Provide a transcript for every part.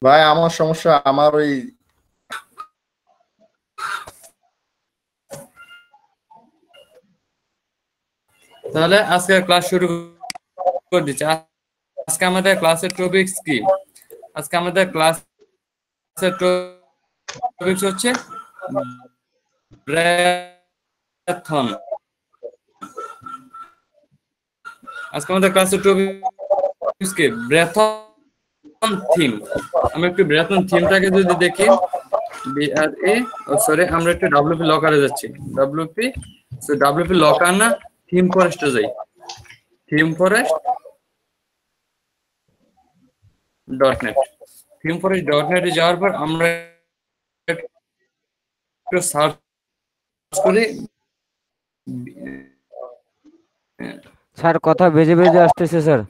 ভাই আমার সমস্যা, আমার ওই তাহলে আজকে ক্লাস শুরু করে দিচ্ছি। আজকে আমাদের ক্লাসের টপিকস কি? আজকে আমাদের ক্লাসের টপিকস হচ্ছে ব্রেথন। আজকে আমাদের ক্লাসের টপিকস কি? ব্রেথন থিম। আমরা একটু ব্রেথন থিমটাকে যদি দেখি, বিআরএ সরি, আমরা একটু ডাব্লিউপি লকারে যাচ্ছি। ডাব্লিউপি ডাব্লিউপি লকার না, থিম ফরেস্টে যাই। Theme forest .net, theme forest .net এ যাওয়ার পর আমরা একটু সার্চ করি। স্যার কথা বেজে বেজে আসতেছে স্যার।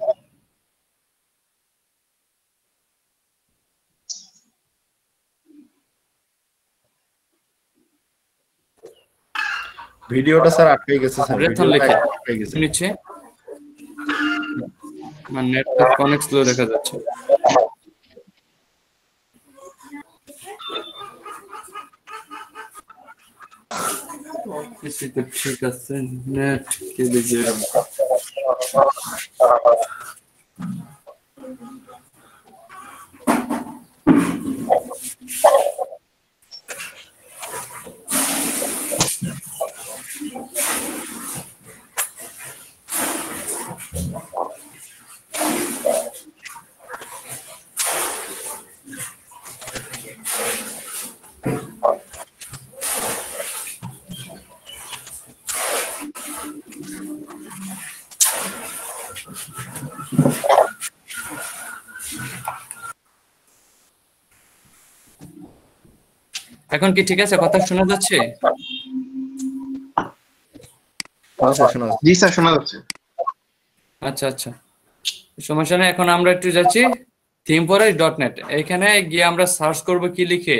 ভিডিওটা স্যার আটকে গেছে, স্যার ব্রেথন ভিডিওটা লিখে আটকে গেছে। নিচ্ছে, নেটওয়ার্ক অনেক স্লো দেখা যাচ্ছে। ঠিক আছে, নেট কে দেখে এখন কি ঠিক আছে? কথা শোনা যাচ্ছে? জি স্যার, শোনা যাচ্ছে। আচ্ছা আচ্ছা, সমস্যা নেই। এখন আমরা একটু যাচ্ছি themefores.net। এখানে গিয়ে আমরা সার্চ করব কি লিখে।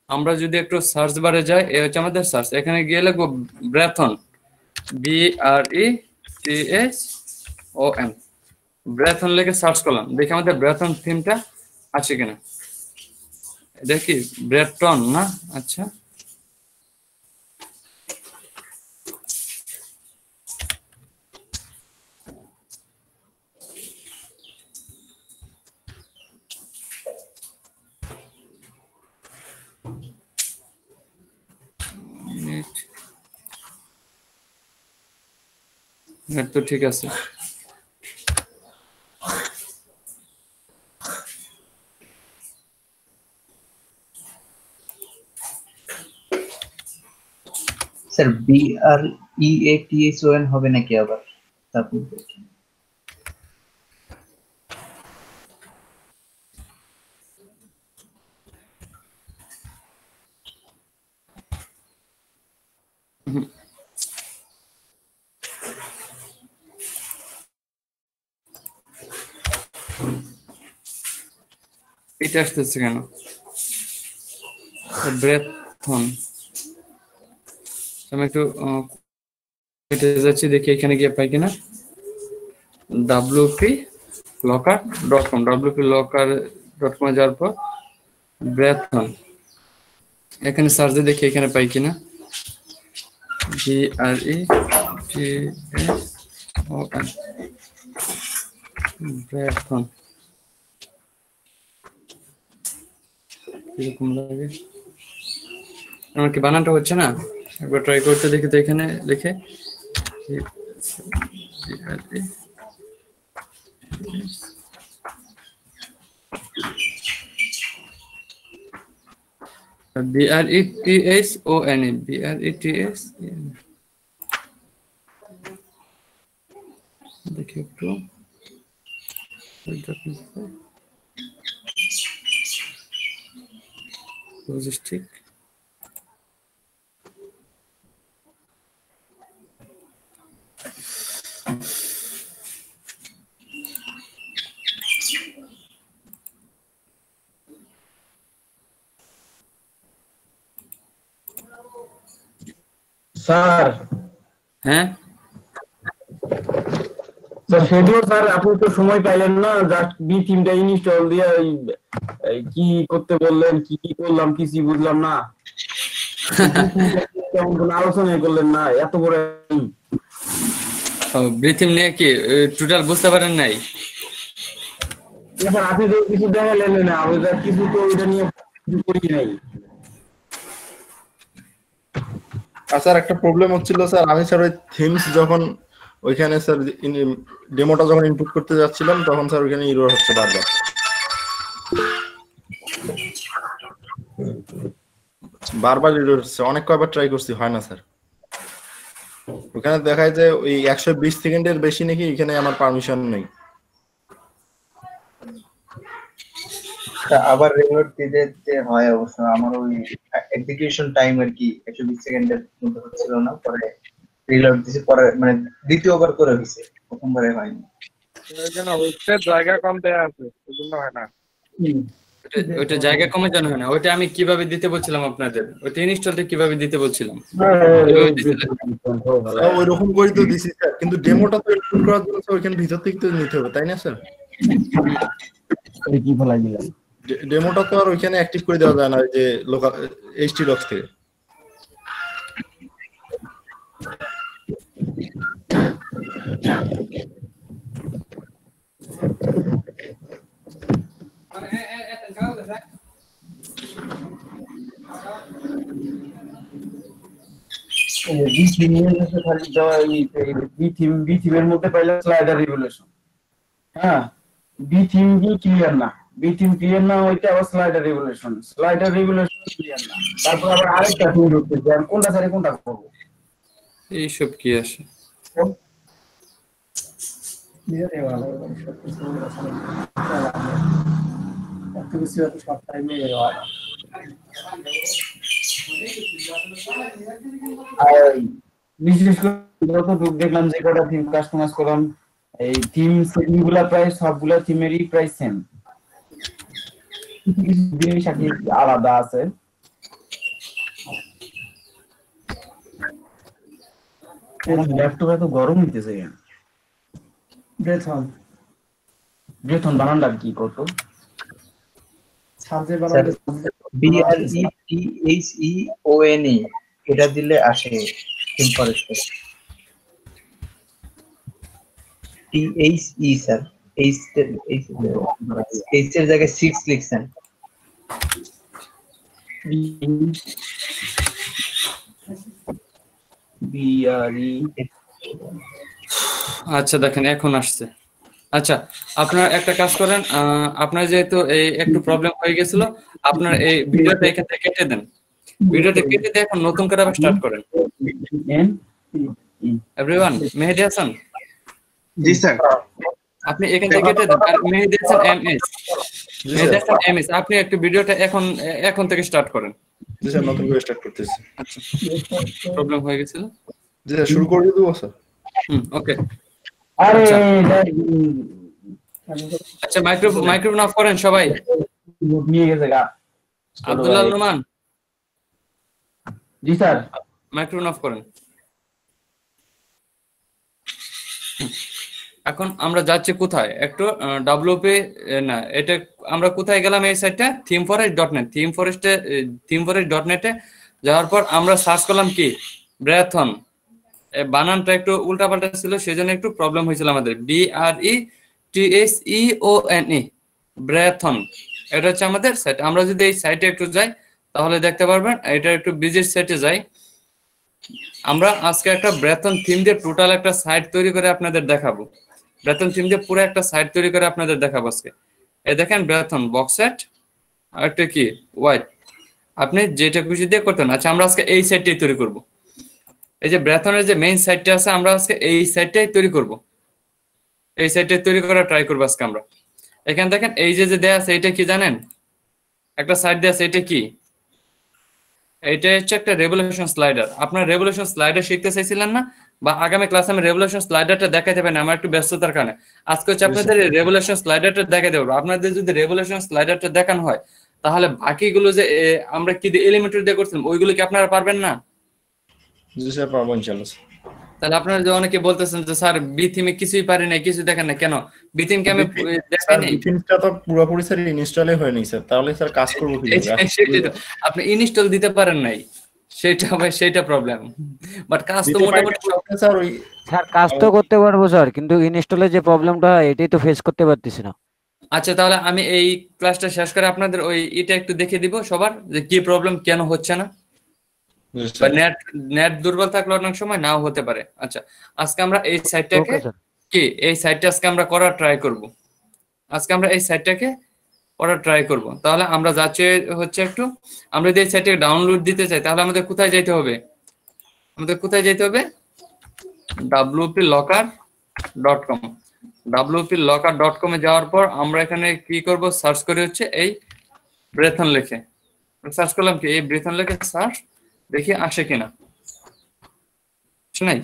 আমরা যদি একটু সার্চ বারে যাই, এই হচ্ছে আমাদের সার্চ। এখানে গিয়ে লিখবো ব্রেথন, BRETHON, ব্রেথন লিখে সার্চ করলাম, দেখি আমাদের ব্রেথন থিমটা আছে কিনা। দেখি ব্রেথন না, আচ্ছা নেট তো ঠিক আছে। স্যার BREATHON হবে নাকি আবার? তারপর এটা আসতেছে কেন? ব্রেথন, আমি একটু কেটে যাচ্ছি, দেখি এখানে গিয়ে পাই কিনা। wplocker.com, wplocker.com যাওয়ার পর ব্রেথন, এখানে সার্চে দেখি এখানে পাই কিনা। BRETHON, ব্রেথন এরকম লাগে। আমার কি বানানটা হচ্ছে না? একবার ট্রাই করতে দেখি তো। এখানে লিখে BRETHON, দেখি একটু লজিস্টিক। স্যার হ্যাঁ সেটিও স্যার আপনি তো সময় পাইলেন না, জাস্ট বি থিমটা ইনস্টল দিয়ে এই কি করতে বললেন, কি কি করলাম কিছুই বুঝলাম না। তেমন কোনো আলোচনাই করলেন না, এত বড় ব্রিথিং নিয়ে কি টোটাল বুঝতে পারেন নাই? স্যার আপনি তো কিছু দেখালেন না, আমি তো কিছু তো ওইটা নিয়ে কিছু করি নাই। আর স্যার একটা প্রবলেম হচ্ছিল স্যার, আমি স্যার ওই থিমস যখন ওইখানে স্যার ডেমোটা যখন ইনপুট করতে যাচ্ছিলাম তখন স্যার ওইখানে এরর হচ্ছে বারবার। বারবার এরর হচ্ছে, অনেক কয়বার ট্রাই করছি, হয় না স্যার। ওখানে দেখায় যে ওই 120 সেকেন্ডের বেশি নাকি এখানে আমার পারমিশন নেই। আবার রিলোড দিতে যে হয় অবশ্য, আমার ওই এক্সিকিউশন টাইম আর কি 120 সেকেন্ডের মধ্যে হচ্ছিল না, পরে রিলোড দিছি, পরে মানে দ্বিতীয়বার করে হইছে, প্রথমবারে হয়নি। জায়গা কম দেয়া আছে, ওইজন্য হয় না। ওইটা জায়গা কমে জানা হয় না। ওইটা আমি কিভাবে দিতে বলছিলাম আপনাদের, ওইটা ইনস্টলটা কিভাবে দিতে বলছিলাম। ওই রকম করেই তো দিছি স্যার, কিন্তু ডেমোটা তো ইনপুট করার জন্য তো ওইখানে ভিতর থেকে তো নিতে হবে, তাই না স্যার? কি ফলাই দিলাম, ডেমোটা তো আর ওইখানে অ্যাক্টিভ করে দেওয়া যায় না, ওই যে লোকাল htdocs থেকে। বি থিমের মধ্যে পাইলাম স্লাইডার রিভলিউশন। হ্যাঁ, বি থিম কি ক্লিয়ার না, বি থিম ক্লিয়ার না হইতে আবার স্লাইডার রিভলিউশন ক্লিয়ার না, তারপর আবার আরেকটা থিম ঢুকতেছে, আমি কোনটা ছাড়ে কোনটা করবো? এইসব কি আসে? বিশেষ করে যতটুকু দেখলাম যে কটা থিম কাস্টমাইজ করলাম, এই থিম সেটিং গুলা প্রায় সবগুলা থিমেরই প্রায় সেম, কিছু কিছু জিনিস আর কি আলাদা আছে। ল্যাপটপ এত গরম হইতেছে কেন? ব্রেথন বানানটা কি করতো? BRETHEONE এটা দিলে আসে থিম ফরেস্টে। THE স্যার, এইচ এর জায়গায় 6 লিখছেন। BRE আচ্ছা দেখেন এখন আসছে। আচ্ছা আপনারা একটা কাজ করেন, আপনার যেহেতু এই একটু প্রবলেম হয়ে গেছিল, আপনার এই ভিডিওটা এখান থেকে কেটে দেন। ভিডিওটা কেটে দিয়ে এখন নতুন করে আবার স্টার্ট করেন। এভরিওয়ান, মেহেদি হাসান, জি স্যার। আপনি এখান থেকে কেটে দেন। আর মেহেদি হাসান MS, আপনি একটু ভিডিওটা এখন থেকে স্টার্ট করেন। জি স্যার, নতুন করে স্টার্ট করতেছি। আচ্ছা, প্রবলেম হয়ে গেছিল। জি স্যার, শুরু করে দেবো স্যার। ওকে। আরে আচ্ছা মাইক্রোফোন অফ করেন সবাই। নিয়ে গেছে গা আব্দুল্লাহ নোমান, জি স্যার, মাইক্রোফোন অফ করেন। এখন আমরা যাচ্ছি কোথায়, একটু ডব্লিউপি না, এটা আমরা কোথায় গেলাম? এই সাইটটা themeforest.net, themeforest.net-এ যাওয়ার পর আমরা সার্চ করলাম কি ব্রেথন। বানানটা একটু উল্টাপাল্টা ছিল, সেজন্য একটু প্রবলেম হয়েছিল আমাদের। BRETHEONE, ব্রেথন, এটা হচ্ছে আমাদের সাইট। আমরা যদি এই সাইটে একটু যাই তাহলে দেখতে পারবেন। এটা একটু ভিজিট সাইটে যাই। আমরা আজকে একটা ব্রেথন থিম দিয়ে টোটাল একটা সাইট তৈরি করে আপনাদের দেখাবো। ব্রেথন থিম দিয়ে পুরো একটা সাইট তৈরি করে আপনাদের দেখাবো আজকে। এই দেখেন ব্রেথন বক্স সেট আর একটা কি হোয়াইট, আপনি যেটা খুশি দিয়ে করতেন। আচ্ছা আমরা আজকে এই সাইটটাই তৈরি করব। এই যে ব্রেথনের যে মেইন সাইটটা আছে, আমরা আজকে এই সাইটটাই তৈরি করব। এই সাইটটাই তৈরি করার ট্রাই করবো আজকে আমরা। এখানে দেখেন এই যে দেয়া আছে, এটা কি জানেন? একটা সাইট দেয়া আছে, এটা কি? এটা হচ্ছে একটা রেভলিউশন স্লাইডার। আপনার রেভলিউশন স্লাইডার শিখতে চাইছিলেন না, বা আগামী ক্লাসে আমি রেভলিউশন স্লাইডারটা দেখাতে পারি না, আমার একটু ব্যস্ততার কারণে। আজকে হচ্ছে আপনাদের রেভলিউশন স্লাইডারটা দেখাতে পারবো। আপনাদের যদি রেভলিউশন স্লাইডারটা দেখানো হয় তাহলে বাকিগুলো যে আমরা কি এলিমেন্টরি দিয়ে করছিলাম ওইগুলো কি আপনারা পারবেন না? জি স্যার, পারবো ইনশাআল্লাহ। তাহলে আপনারা যে অনেকে বলতেছেন যে স্যার বি থিমে কিছুই পারি না, কিছু দেখেন না, কেন বি থিমকে আমি দেখাই স্যার নাই? বিথিমসটা তো পুরোপুরি স্যার ইনস্টলে হয়নি স্যার, তাহলে স্যার কাজ করবো কিভাবে? সেটাই তো, আপনি ইনস্টল দিতে পারেন নাই, সেটা প্রবলেম। বাট কাজ তো দিতে পারি মোটামুটি বলতে স্যার ওই স্যার কাজ তো করতে পারবো স্যার, কিন্তু ইনস্টলের যে প্রবলেমটা হয় এটাই তো ফেস করতে পারতেছি না। আচ্ছা, তাহলে আমি এই ক্লাসটা শেষ করে আপনাদের ওই এটা একটু দেখে দিব সবার, যে কি প্রবলেম কেন হচ্ছে না, বা নেট নেট দুর্বল থাকলে অনেক সময় নাও হতে পারে। আচ্ছা, আজকে আমরা এই সাইটটাকে ওকে স্যার। এই সাইটটা আজকে আমরা করার ট্রাই করব। আজকে আমরা এই সাইটটাকে করার ট্রাই করব। তাহলে আমরা যাচ্ছি হচ্ছে একটু, আমরা যদি এই সাইটটাকে ডাউনলোড দিতে চাই তাহলে আমাদের কোথায় যেতে হবে? আমাদের কোথায় যেতে হবে? wplocker.com। wplocker.com এ যাওয়ার পর আমরা এখানে কি করব, সার্চ করে হচ্ছে এই ব্রেথন লিখে সার্চ করলাম, কি এই ব্রেথন লিখে সার্চ দেখি আসে কিনা। আসে নাই?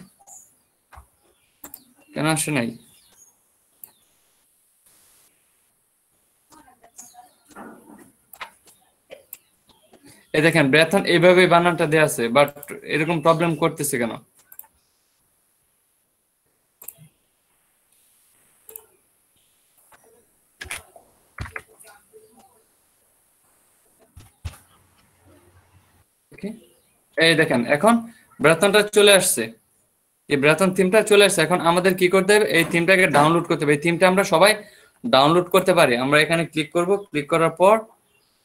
কেন আসে নাই? এই দেখেন ব্রেথন এইভাবে বানানটা দেয়া আছে, বাট এরকম প্রবলেম করতেছে কেন? Okay? এই দেখেন এখন ব্রেথনটা চলে আসছে, এই ব্রেথন থিমটা চলে আসছে। এখন আমাদের কি করতে হবে, এই থিমটাকে ডাউনলোড করতে হবে। এই থিমটা আমরা সবাই ডাউনলোড করতে পারি। আমরা এখানে ক্লিক করব, ক্লিক করার পর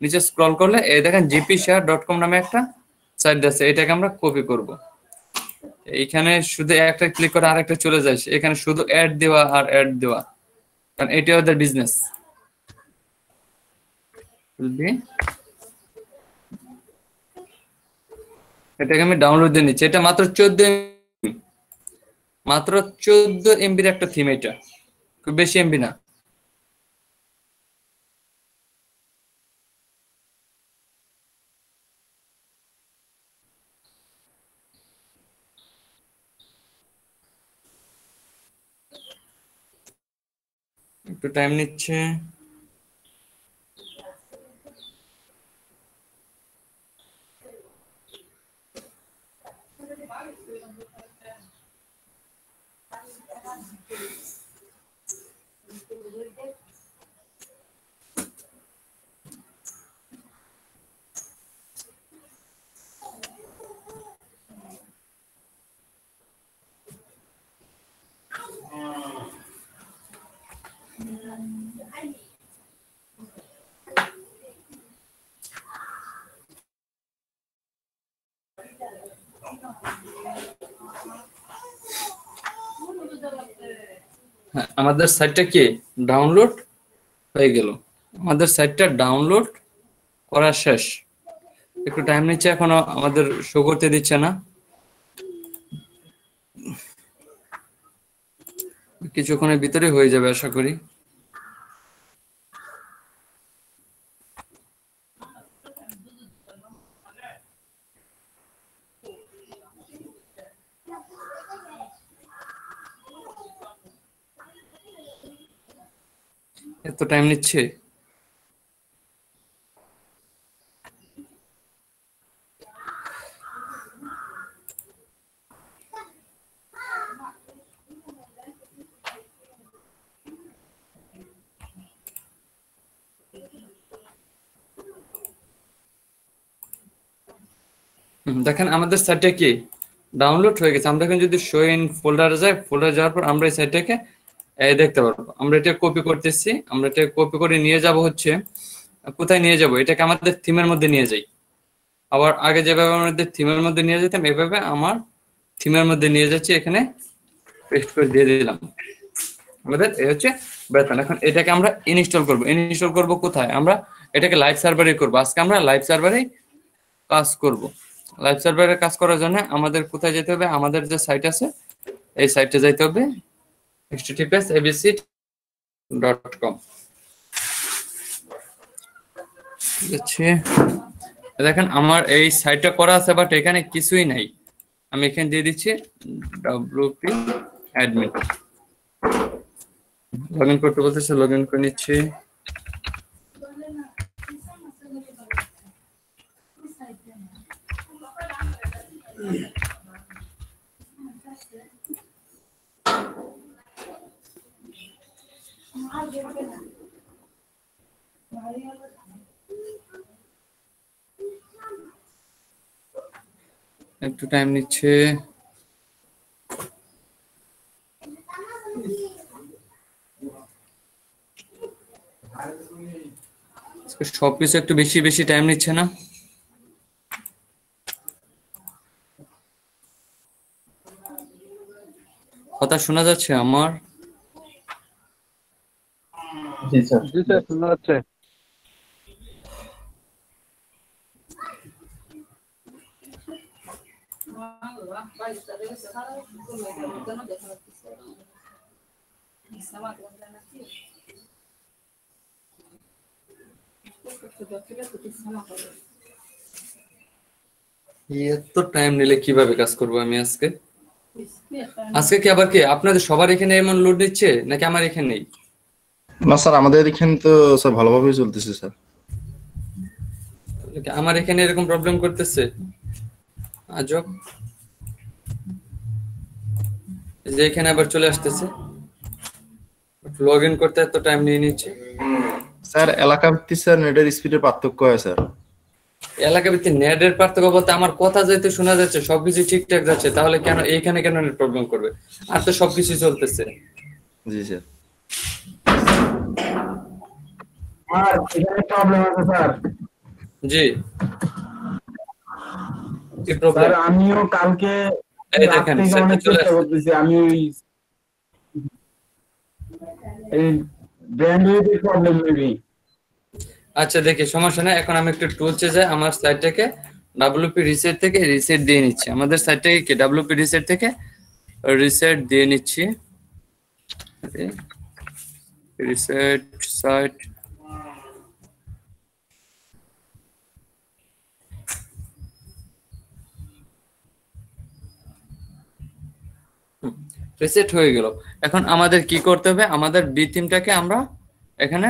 নিচে স্ক্রল করলে এই দেখেন gpshare.com নামে একটা সাইট আছে, এটাকে আমরা কপি করব। এইখানে শুধু একটা ক্লিক করে আরেকটা চলে যায়, এখানে শুধু অ্যাড দেওয়া আর অ্যাড দেওয়া, কারণ এটা ওদের বিজনেস। এটাকে আমি ডাউনলোড দিয়ে নিচ্ছি। এটা মাত্র 14 এমবির একটা থিম, এটা খুব বেশি এমবি না। একটু টাইম নিচ্ছে। হ্যাঁ, আমাদের সাইটটা কি ডাউনলোড হয়ে গেল। আমাদের সাইটটা ডাউনলোড করা শেষ। একটু টাইম নিচ্ছে, এখনো আমাদের শো করতে দিচ্ছে না। কিছুক্ষণের ভিতরে হয়ে যাবে আশা করি। এত টাইম নিচ্ছে। দেখেন আমাদের সাইটটা কি ডাউনলোড হয়ে গেছে। আমরা এখন যদি শো ইন ফোল্ডারে যাই, ফোল্ডারে যাওয়ার পর আমরা এই সাইটটাকে দেখতে পারবো। আমরা এটা কপি করতেছি, আমরা এটা কপি করে নিয়ে যাব হচ্ছে কোথায় নিয়ে যাব, এটাকে আমাদের থিমের মধ্যে নিয়ে যাই। আবার আগে যেভাবে আমাদের থিমের মধ্যে নিয়ে যেতাম, এভাবে আমার থিমের মধ্যে নিয়ে যাচ্ছি, এখানে পেস্ট করে দিয়ে দিলাম। আমাদের এই হচ্ছে বেতন। এখন এটাকে আমরা ইনস্টল করব। ইনস্টল করব কোথায়? আমরা এটাকে লাইভ সার্ভারে করব। আজকে আমরা লাইভ সার্ভারে কাজ করব। লাইভ সার্ভারে কাজ করার জন্য আমাদের কোথায় যেতে হবে? আমাদের যে সাইট আছে এই সাইটে যাইতে হবে, https://abc.com। ঠিক আছে, দেখেন আমার এই সাইটটা করা আছে, বাট এখানে কিছুই নাই। আমি এখানে দিয়ে দিচ্ছি wp admin। লগ ইন করতে বলতেছে, লগ ইন করে নিচ্ছি। একটু টাইম নিচ্ছে। সবকিছু একটু বেশি বেশি টাইম নিচ্ছে না? কথা শোনা যাচ্ছে আমার? জি স্যার। জি স্যার, শোনা যাচ্ছে। এত টাইম নিলে কিভাবে কাজ করব আমি আজকে? আজকে কি আবার কি আপনাদের সবার এখানে এমন লোড নিচ্ছে নাকি আমার এখানেই? না স্যার, আমাদের এখানে তো স্যার ভালোভাবেই চলতেছে স্যার। আমার এখানে এরকম প্রবলেম করতেছে, আজব। এই যে এখানে আবার চলে আসতেছে, লগ ইন করতে এত টাইম নিয়ে নিচ্ছে। স্যার এলাকা ভিত্তিক স্যার নেটের স্পিডের পার্থক্য হয় স্যার। এলাকা ভিত্তিক নেটের পার্থক্য বলতে আমার কথা যেহেতু শোনা যাচ্ছে, সবকিছু ঠিকঠাক যাচ্ছে, তাহলে কেন এইখানে কেন নেট প্রবলেম করবে? আর তো সবকিছু চলতেছে। জি স্যার। আর এখানে প্রবলেম আছে স্যার। জি, কি স্যার প্রবলেম? আমিও কালকে এই রাত দেখেন থেকে সেটা অনেক চলে চেষ্টা আসছে। করতেছি। আমি ওই এই ব্যান্ডউইথের প্রবলেম মেবি। আচ্ছা দেখি, সমস্যা নেই। এখন আমি একটু টুলসে যাই, আমার সাইটটাকে ডাব্লিউপি রিসেট থেকে রিসেট দিয়ে নিচ্ছি। আমাদের সাইটটাকে কি ডাব্লিউপি রিসেট থেকে রিসেট দিয়ে নিচ্ছি। রিসেট সাইট, রিসেট হয়ে গেল। এখন আমাদের কি করতে হবে? আমাদের বি থিমটাকে আমরা এখানে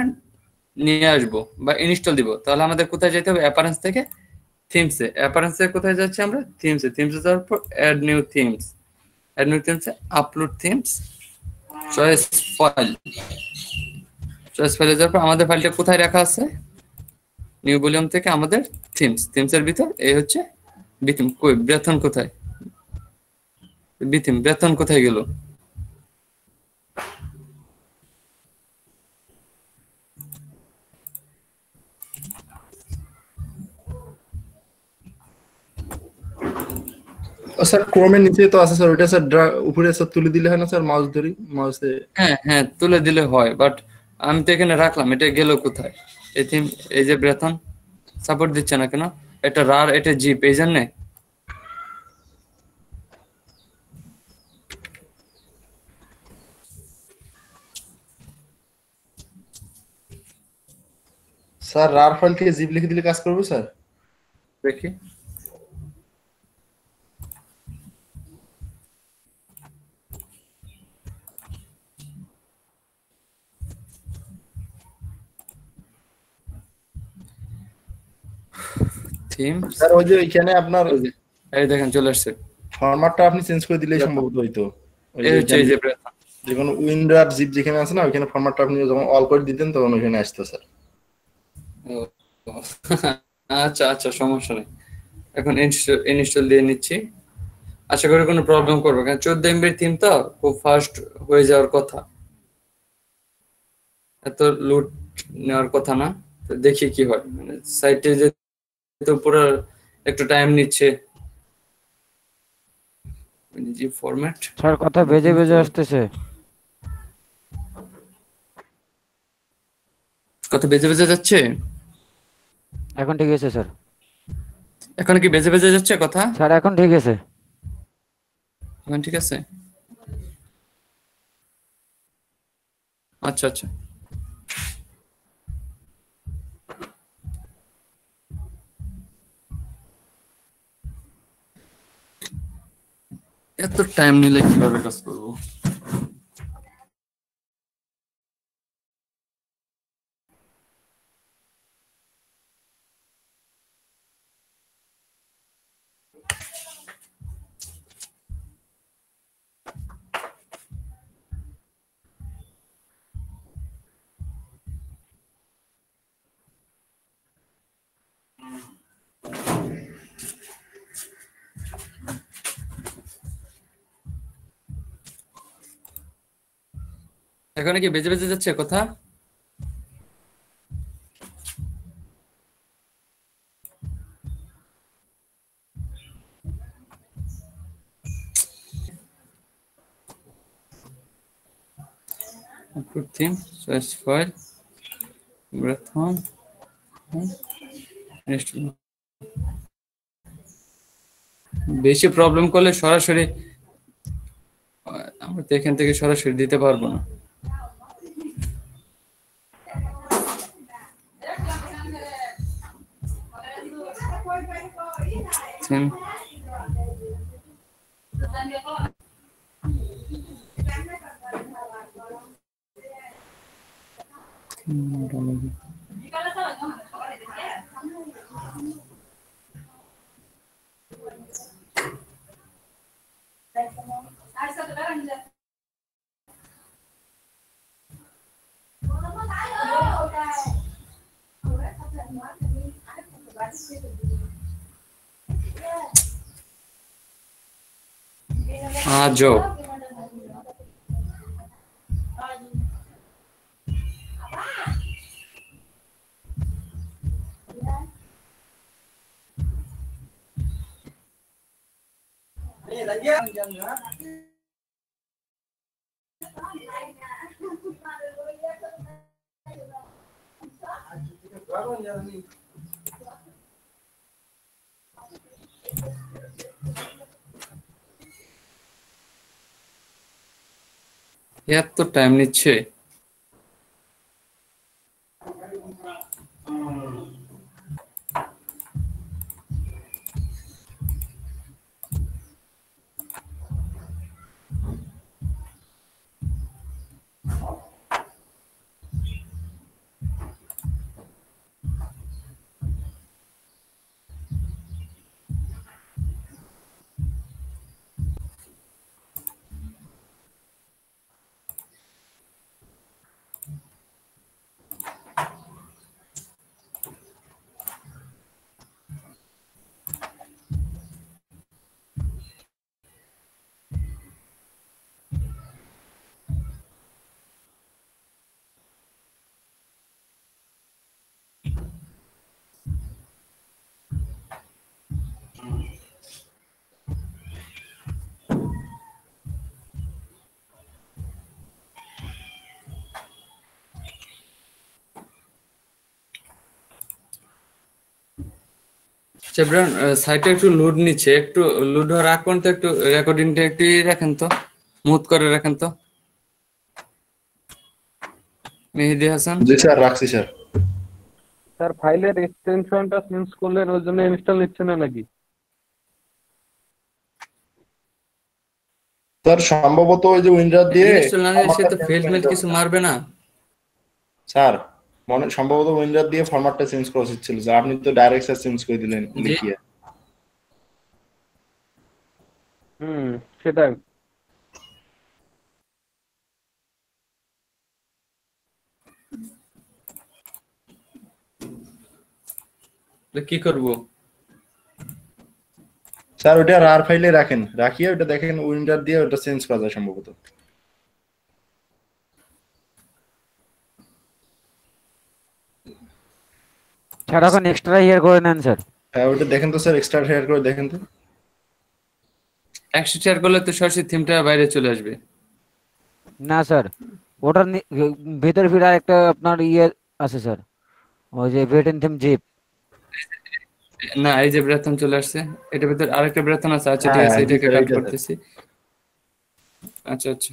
নিয়ে আসবো বা ইনস্টল দিব। তাহলে আমাদের কোথায় যেতে হবে? অ্যাপারেন্স থেকে থিমসে। অ্যাপারেন্সে কোথায় যাচ্ছি আমরা? থিমসে। থিমসে যাওয়ার পর add new themes. Add new থিমসে upload themes, choose file. Choose ফাইলে যাওয়ার পর আমাদের ফাইলটা কোথায় রাখা আছে? নিউ ভলিউম থেকে আমাদের থিমস। থিমসের ভিতর এই হচ্ছে বিথিম। কই বেতন কোথায়? বিথিম বেতন কোথায় গেল? ও স্যার ক্রোমের নিচে তো আছে স্যার, ওইটা স্যার উপরে স্যার তুলে দিলে হয় না স্যার? মাউস ধরি, মাউসে। হ্যাঁ হ্যাঁ, তুলে দিলে হয়, বাট আমি তো এখানে রাখলাম, এটা গেল কোথায়? এই থিম, এই যে বেতন সাপোর্ট দিচ্ছে না কেন? এটা রার, এটা জিপ, এই জন্যে। স্যার রার ফাইল থেকে জিপ লিখে দিলে কাজ করবে স্যার? দেখি, থিম, স্যার ওই যে ওইখানে আপনার এই দেখেন চলে আসছে। ফরম্যাটটা আপনি চেঞ্জ করে দিলেই সম্ভবত হইতো। ওই এই যে হচ্ছে এই যে বেতন। যেকোনো উইন্ডো আর জিপ যেখানে আছে না, ওইখানে ফরম্যাটটা আপনি যখন অল করে দিতেন তখন ওইখানে আসতো স্যার। ও, আচ্ছা আচ্ছা, সমস্যা নেই। এখন ইনস্টল দিয়ে নিচ্ছি। আশা করি কোনো প্রবলেম করবে, কারণ 14 MB থিম তো খুব ফাস্ট হয়ে যাওয়ার কথা, এত লুট নেওয়ার কথা না। তো দেখি কি হয়, মানে সাইটে যে তো পুরো একটু টাইম নিচ্ছে। জি ফরম্যাট, স্যার কথা বেজে বেজে আসতেছে। কত বেজে বেজে যাচ্ছে? এখন ঠিক আছে স্যার। এখন কি বেজে বেজে যাচ্ছে কথা? স্যার এখন ঠিক আছে। এখন ঠিক আছে। আচ্ছা আচ্ছা, এত টাইম নিলে কিভাবে কাজ করবো? এখন কি বেজে বেজে যাচ্ছে কথা? Input theme, source file, breath on, বেশি প্রবলেম করলে সরাসরি আমরা তো এখান থেকে সরাসরি দিতে পারবো না। Theme. जो এত টাইম নিচ্ছে। চেব্রান সাইটে একটু লোড নিচ্ছে, একটু লোড হওয়ার আগ পর্যন্ত একটু রেকর্ডিংটা একটু রাখেন তো, মুট করে রাখেন তো মেহেদী হাসান। জি স্যার, রাখছি স্যার। স্যার ফাইলের এক্সটেনশনটা চেঞ্জ করলেন, ওর জন্য ইনস্টল নিচ্ছে না নাকি? স্যার সম্ভবত ওই যে উইন্ডোজ দিয়ে ইনস্টল না হলে সে তো ফেল মেল কিছু মারবে না। স্যার সম্ভবত উইন্ডোজ দিয়ে ফরম্যাটটা চেঞ্জ করা উচিত ছিল, স্যার আপনি তো ডাইরেক্ট স্যার চেঞ্জ করে দিলেন লিখিয়ে। সেটাই। কি করব স্যার ওটা রার ফাইলে রাখেন, রাখিয়ে ওটা দেখেন উইন্ডোজ দিয়ে ওটা চেঞ্জ করা যায় সম্ভবত। স্যার এখন এক্সট্রা ইয়ার করে নেন স্যার। হ্যাঁ ওটা দেখেন তো স্যার, এক্সট্রা শেয়ার করে দেখেন তো। একশো শেয়ার করলে তো সরাসরি থিমটা বাইরে চলে আসবে। না স্যার, ওটার ভেতরে ফিরে একটা আপনার ইয়ে আছে স্যার, ওই যে ভেটেন থিম জিপ। না এই যে ব্রেথন চলে আসছে, এটার ভিতর আরেকটা ব্রেথন আছে। আচ্ছা ঠিক আছে, এটাকে কাট করতেছি। আচ্ছা আচ্ছা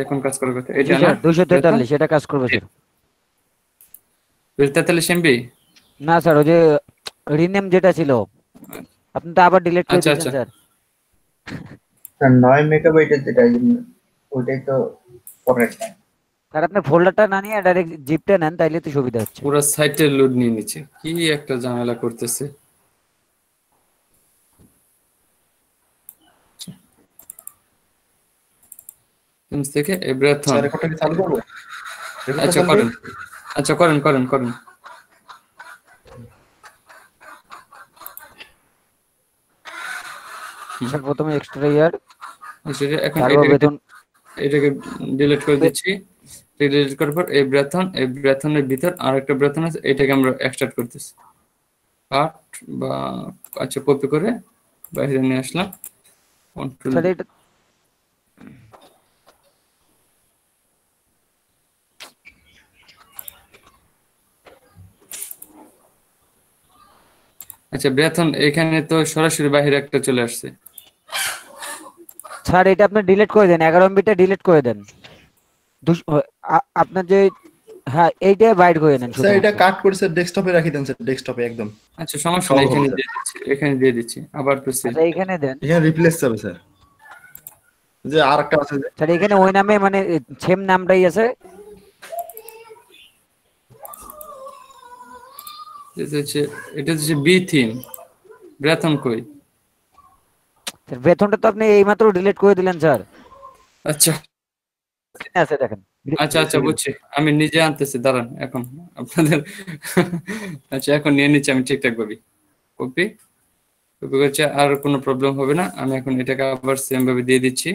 এখন কাজ করার কথা এটা না, 243 এটা কাজ করবে স্যার। 243 এমবি। না স্যার, ওই যে রিনেম যেটা ছিল আপনি তো আবার ডিলিট করে আচ্ছা দিয়েছেন আচ্ছা স্যার। 9 মেগাবাইটের যেটা, ওইটাই তো করেক্ট। স্যার আপনি ফোল্ডারটা না নিয়ে ডাইরেক্ট জিপটা নেন, তাইলে তো সুবিধা হচ্ছে। পুরো সাইটের লোড নিয়ে নিচ্ছে, কি একটা ঝামেলা করতেছে। থেকে ব্রেথন স্যার রেকর্ডটা কি চালু করব? আচ্ছা করেন, আচ্ছা করেন করেন করেন। স্যার প্রথমে এক্সট্রা ইয়ার, এখন তারপর বেতন। এটাকে ডিলিট করে দিচ্ছি। ডিলিট করার পর এই ব্রেথনের ভিতর আরেকটা ব্রেথন আছে, এটাকে আমরা এক্সট্রাক্ট করতেছি। কাট বা আচ্ছা কপি করে বাইরে নিয়ে আসলাম। কন্ট্রোল স্যার এটা আচ্ছা ব্রেথন এখানে তো সরাসরি বাইরে একটা চলে আসছে। স্যার এটা আপনি ডিলিট করে দেন, 11 এমবিটা ডিলিট করে দেন। আপনার যে হ্যাঁ এইটা বাইট করে নেন স্যার এটা কাট করে স্যার ডেস্কটপে রাখি দেন স্যার, ডেস্কটপে একদম। আচ্ছা সমস্যা নেই, এখানে দিয়ে দিচ্ছি, এখানে দিয়ে দিচ্ছি। আবার তো আচ্ছা এখানে দেন এখানে রিপ্লেস যাবে স্যার, যে আরেকটা আছে যে স্যার, এখানে ওই নামে মানে সেম নামটাই আছে। এটা হচ্ছে বি থিম। ব্রেথন কই? স্যার বেতনটা তো আপনি এইমাত্র ডিলিট করে দিলেন স্যার। আচ্ছা আছে দেখেন। আচ্ছা আচ্ছা বুঝছি, আমি নিজে আনতেছি, দাঁড়ান এখন আপনাদের। আচ্ছা এখন নিয়ে নিচ্ছি আমি ঠিকঠাক ভাবে। কপি কপি করছে, আর কোনো প্রবলেম হবে না। আমি এখন এটাকে আবার সেম ভাবে দিয়ে দিচ্ছি,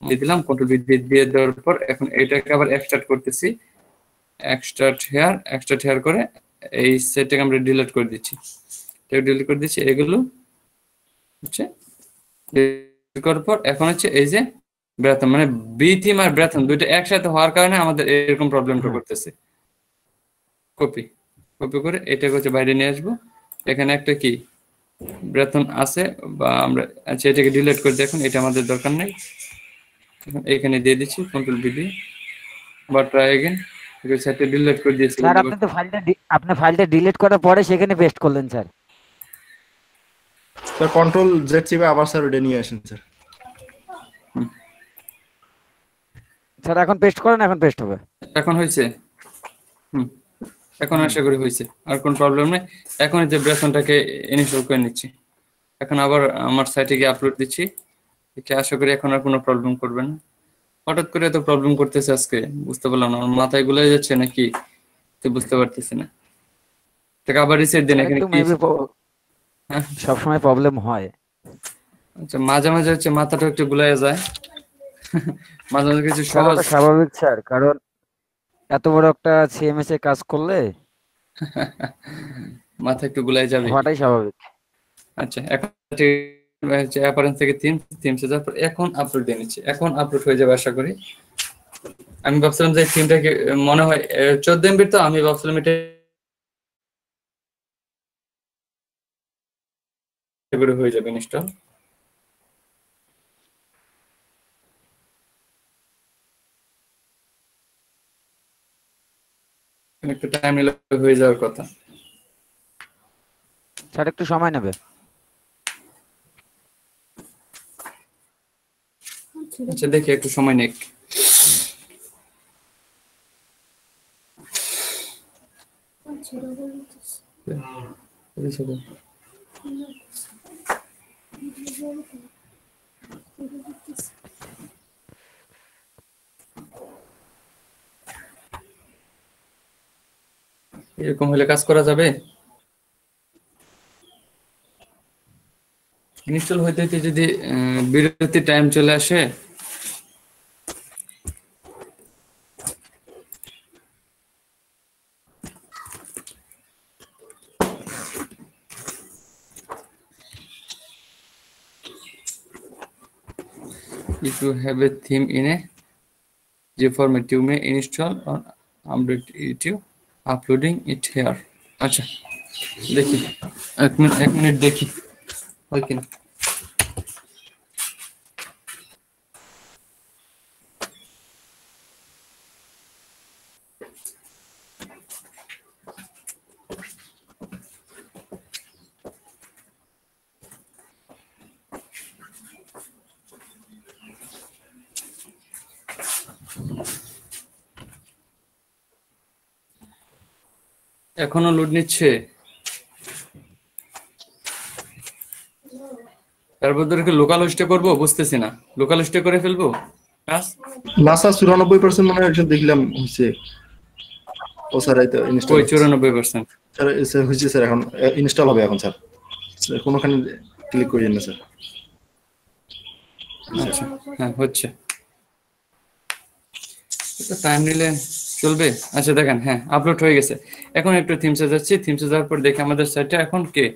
দিয়ে দিলাম। কন্ট্রোল ভি দিয়ে দেওয়ার পর এখন এটাকে আবার এক্সট্রাক্ট করতেছি। এক্সট্রাক্ট হেয়ার করে এই সেটটাকে আমরা ডিলিট করে দিচ্ছি। ডিলিট করে দিচ্ছি এগুলো হচ্ছে ডিলিট করার পর এখন হচ্ছে এই যে ব্রেথন মানে বি থিম আর ব্রেথন দুইটা একসাথে হওয়ার কারণে আমাদের এরকম প্রবলেমটা করতেছে। কপি করে এটাকে হচ্ছে বাইরে নিয়ে আসবো। এখানে একটা কি ব্রেথন আছে বা আমরা আচ্ছা এটাকে ডিলিট করে দেখুন, এটা আমাদের দরকার নেই। এখানে দিয়ে দিচ্ছি কন্ট্রোল ভি দিয়ে, আবার ট্রাই अगेन। এই সেটটা ডিলিট করে দিয়েছি স্যার আপনি তো ফাইলটা ডিলিট করার পরে সেখানে পেস্ট করলেন স্যার। স্যার কন্ট্রোল জেড চিপে আবার স্যার ওটা নিয়ে আসেন স্যার। স্যার এখন পেস্ট করেন, এখন পেস্ট হবে। এখন হয়েছে? এখন আশা করি হয়েছে, আর কোনো প্রবলেম নেই। এখন এই যে ব্রেথনটাকে ইনস্টল করে নিচ্ছি। এখন আবার আমার সাইটে গিয়ে আপলোড দিচ্ছি, দেখে আশা করি এখন আর কোনো প্রবলেম করবে না। হঠাৎ করে এত প্রবলেম করতেছে আজকে, বুঝতে পারলাম না, আমার মাথায় গুলাই যাচ্ছে নাকি তো বুঝতে পারতেছি না। তাকে আবার রিসেট দেন। এখানে কি হ্যাঁ সব সময় প্রবলেম হয়। আচ্ছা মাঝে মাঝে হচ্ছে মাথাটা একটু গুলাই যায়। মাঝে মাঝে কিছু সহজ স্বাভাবিক স্যার, কারণ এত বড় একটা সিএমএস এ কাজ করলে মাথা একটু গুলাই যাবে, হওয়াটাই স্বাভাবিক। আচ্ছা এখন অ্যাপারেন্স থেকে থিমসে যাওয়ার পর এখন আপলোড দিয়ে নিচ্ছি। এখন আপলোড হয়ে যাবে আশা করি। আমি ভাবছিলাম যে থিমটাকে মনে হয় 14 এমবির, তো আমি ভাবছিলাম এটা করে হয়ে যাবে ইনস্টল। একটু টাইম নিলে হয়ে যাওয়ার কথা। স্যার একটু সময় নেবে। আচ্ছা দেখি একটু সময় নেক। এরকম হলে কাজ করা যাবে? ইনস্টল হইতে হইতে যদি বিরতি টাইম চলে আসে, if you have a theme in a J format you may install or update it uploading it here। আচ্ছা দেখি এক মিনিট দেখি হয় কিনা। এখনো লোড নিচ্ছে, তারপর ধরে কি লোকাল হোস্টে করবো, বুঝতেছি না। লোকাল হোস্টে করে ফেলবো কাজ? না স্যার 94% মনে হয় দেখলাম হচ্ছে। ও স্যার এই তো ইনস্টল ওই 94%। স্যার হচ্ছে স্যার, এখন ইনস্টল হবে এখন স্যার। কোনখানে ক্লিক করিয়েন না স্যার। আচ্ছা, হ্যাঁ হচ্ছে। এটা টাইম নিলে চলবে। আচ্ছা দেখেন, হ্যাঁ আপলোড হয়ে গেছে। এখন একটু থিমসে যাচ্ছি, থিমসে যাওয়ার পর দেখে আমাদের সাইটটা এখন কে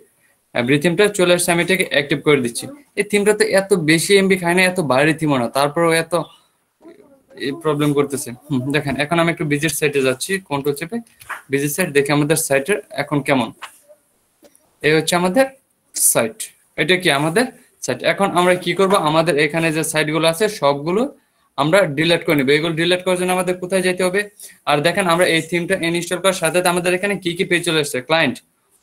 থিমটা চলে আসছে, আমি এটাকে অ্যাক্টিভ করে দিচ্ছি। এই থিমটা তো এত বেশি এমবি খায় না, এত বাইরে থিমও না, তারপরেও এত এই প্রবলেম করতেছে। দেখেন এখন আমি একটু ভিজিট সাইটে যাচ্ছি, কন্ট্রোল চেপে ভিজিট সাইট, দেখে আমাদের সাইটের এখন কেমন। এই হচ্ছে আমাদের সাইট, এটা কি আমাদের সাইট। এখন আমরা কি করব, আমাদের এখানে যে সাইটগুলো আছে সবগুলো আমরা ডিলিট করে নিব। এগুলো ডিলিট করার জন্য আমাদের কোথায় যেতে হবে? আর দেখেন আমরা এই থিমটা ইনস্টল করার সাথে সাথে আমাদের এখানে কি কি পেজ চলে আসছে, client,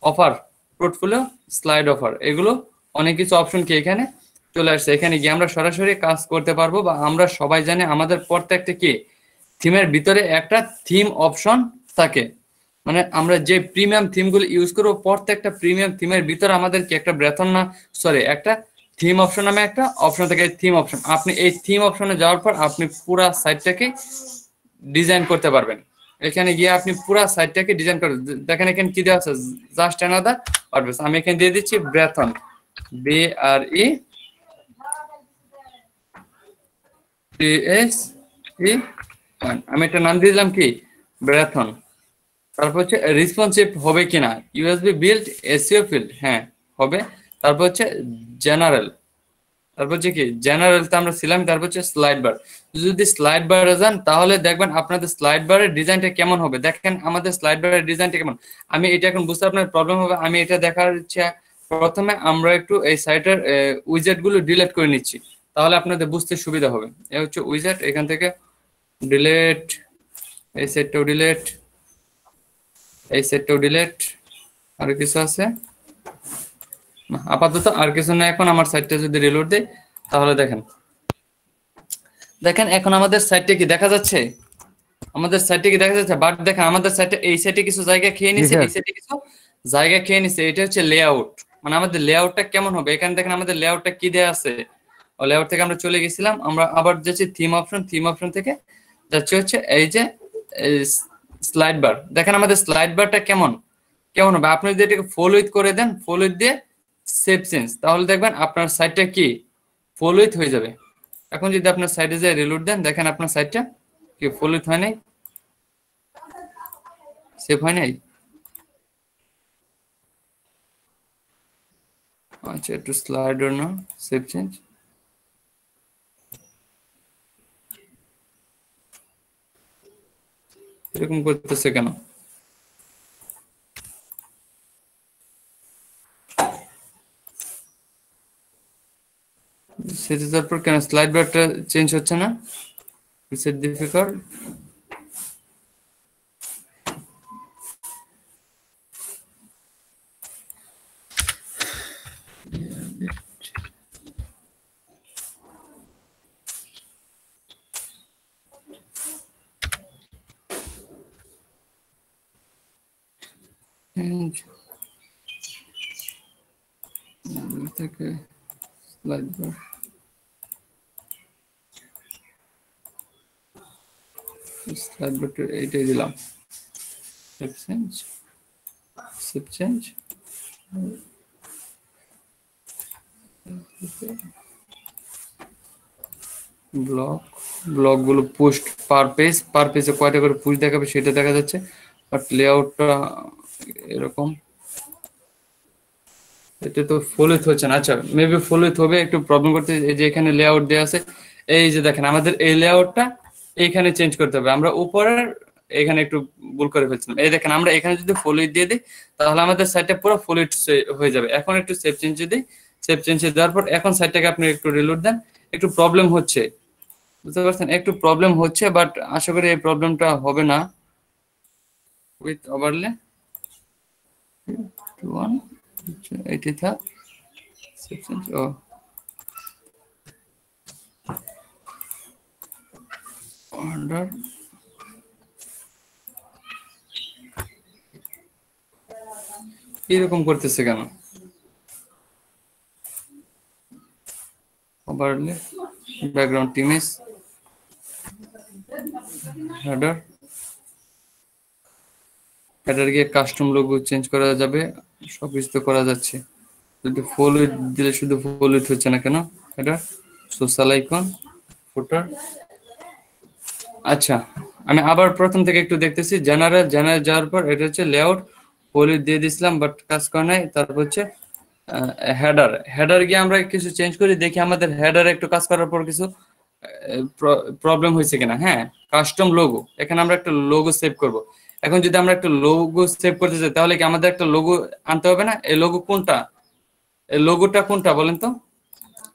offer, portfolio, slide offer, এগুলো অনেক কিছু অপশন কি এখানে চলে আসছে। এখানে গিয়ে আমরা সরাসরি কাজ করতে পারবো, বা আমরা সবাই জানি আমাদের প্রত্যেকটা কি থিমের ভিতরে একটা থিম অপশন থাকে। মানে আমরা যে প্রিমিয়াম থিমগুলো ইউজ করবো, প্রত্যেকটা প্রিমিয়াম থিমের ভিতরে আমাদের কি একটা ব্রেথন না সরি একটা থিম অপশন নামে একটা অপশন থাকে, থিম অপশন। আপনি এই থিম অপশনে যাওয়ার পর আপনি পুরা সাইটটাকে ডিজাইন করতে পারবেন। এখানে গিয়ে আপনি পুরা সাইটটাকে ডিজাইন করে দেখেন, এখানে কি দেওয়া আছে, জাস্ট অ্যানাদার ওয়ার্ডপ্রেস। আমি এখানে দিয়ে দিচ্ছি ব্রেথন, BRE TSE, আমি একটা নাম দিয়ে দিলাম কি ব্রেথন। তারপর হচ্ছে রেসপন্সিভ হবে কিনা, ইউএসবি বিল্ড এসইও ফিল্ড, হ্যাঁ হবে। তারপর হচ্ছে জেনারেল, তারপর হচ্ছে কি জেনারেলতে আমরা ছিলাম। তারপর হচ্ছে স্লাইড বার, যদি স্লাইড বারে যান তাহলে দেখবেন আপনাদের স্লাইড বারের ডিজাইনটা কেমন হবে। দেখেন আমাদের স্লাইড বারের ডিজাইনটা কেমন, আমি এটা এখন বুঝতে আপনার প্রবলেম হবে, আমি এটা দেখার ইচ্ছা। প্রথমে আমরা একটু এই সাইটের উইজেট গুলো ডিলিট করে নিচ্ছি, তাহলে আপনাদের বুঝতে সুবিধা হবে। এই হচ্ছে উইজেট, এখান থেকে ডিলিট, এই সেটটাও ডিলিট, এই সেটটাও ডিলিট। আর কিছু আছে না, আপাতত আর কিছু না। এখন আমার সাইটটা যদি রিলোড দেই তাহলে দেখেন, দেখেন এখন আমাদের সাইটটা কি দেখা যাচ্ছে, আমাদের সাইটে কি দেখা যাচ্ছে। বাট দেখেন আমাদের সাইটে এই সাইটে কিছু জায়গা খেয়ে নিছে, এই সাইটে কিছু জায়গা খেয়ে নিছে। এটা হচ্ছে লেআউট, মানে আমাদের লেআউটটা কেমন হবে। এখানে দেখেন আমাদের লেআউটটা কি দেয়া আছে, লেআউট থেকে আমরা চলে গেছিলাম, আমরা আবার যাচ্ছি থিম অপশন, থিম অপশন থেকে যাচ্ছে হচ্ছে এই যে স্লাইড বার। দেখেন আমাদের স্লাইড বারটা কেমন কেমন হবে। আপনি যদি এটাকে ফুল উইথ করে দেন, ফুল উইথ দিয়ে সেভ চেঞ্জ, তাহলে দেখবেন আপনার সাইটটা কি ফুল উইথ হয়ে যাবে। এখন যদি আপনার সাইটে যায় রিলোড দেন, দেখেন আপনার সাইটটা কি ফুল উইথ হয় নাই, সেভ হয় নাই। আচ্ছা একটু স্লাইডার না, সেভ চেঞ্জ, এরকম করতেছে কেন? সেটা তারপর কেন স্লাইড বারটা চেঞ্জ হচ্ছে না? It's difficult. থেকে স্লাইড বার, স্লাইড বারটা এইটাই দিলাম, save change, save change. Block গুলো পোস্ট পার পেজে কয়টা করে পুশ দেখাবে সেটা দেখা যাচ্ছে, বাট লেআউটটা এরকম, এটা তো ফুল উইথ হচ্ছে না। আচ্ছা মেবি ফুল উইথ হবে, একটু প্রবলেম করতে। এই যে এখানে লেআউট দেওয়া আছে, এই যে দেখেন আমাদের এই লেআউটটা এইখানে চেঞ্জ করতে হবে। আমরা উপরের এখানে একটু ভুল করে ফেলছিলাম। এই দেখেন আমরা এখানে যদি ফুল উইথ দিয়ে দিই তাহলে আমাদের সাইটটা পুরো ফুল উইথ হয়ে যাবে। এখন একটু সেভ চেঞ্জ দিই, সেভ চেঞ্জ দেওয়ার পর এখন সাইটটাকে আপনি একটু রিলোড দেন, একটু প্রবলেম হচ্ছে, বুঝতে পারছেন একটু প্রবলেম হচ্ছে, বাট আশা করি এই প্রবলেমটা হবে না উইথ ওভারলে। এইটি থাক, সেভ চেঞ্জ, ও অর্ডার, এরকম করতেছে কেন? Overlay background image, header, header গিয়ে কাস্টম লোগো চেঞ্জ করা যাবে, সবকিছু তো করা যাচ্ছে। যদি ফুল উইথ দিলে শুধু ফুল উইথ হচ্ছে না কেন? হেডার সোশ্যাল আইকন, ফুটার। আচ্ছা, আমি আবার প্রথম থেকে একটু দেখতেছি। জেনারেল যাওয়ার পর এটা হচ্ছে লেআউট, পলি দিয়ে দিছিলাম বাট কাজ করে নাই। তারপর হচ্ছে হেডার গিয়ে আমরা কিছু চেঞ্জ করি, দেখি আমাদের হেডারে একটু কাজ করার পর কিছু প্রবলেম হয়েছে কিনা। হ্যাঁ, কাস্টম লোগো, এখানে আমরা একটা লোগো সেভ করব। এখন যদি আমরা একটা লোগো সেভ করতে চাই তাহলে কি আমাদের একটা লোগো আনতে হবে না? এই লোগো কোনটা, এই লোগোটা কোনটা বলেন তো?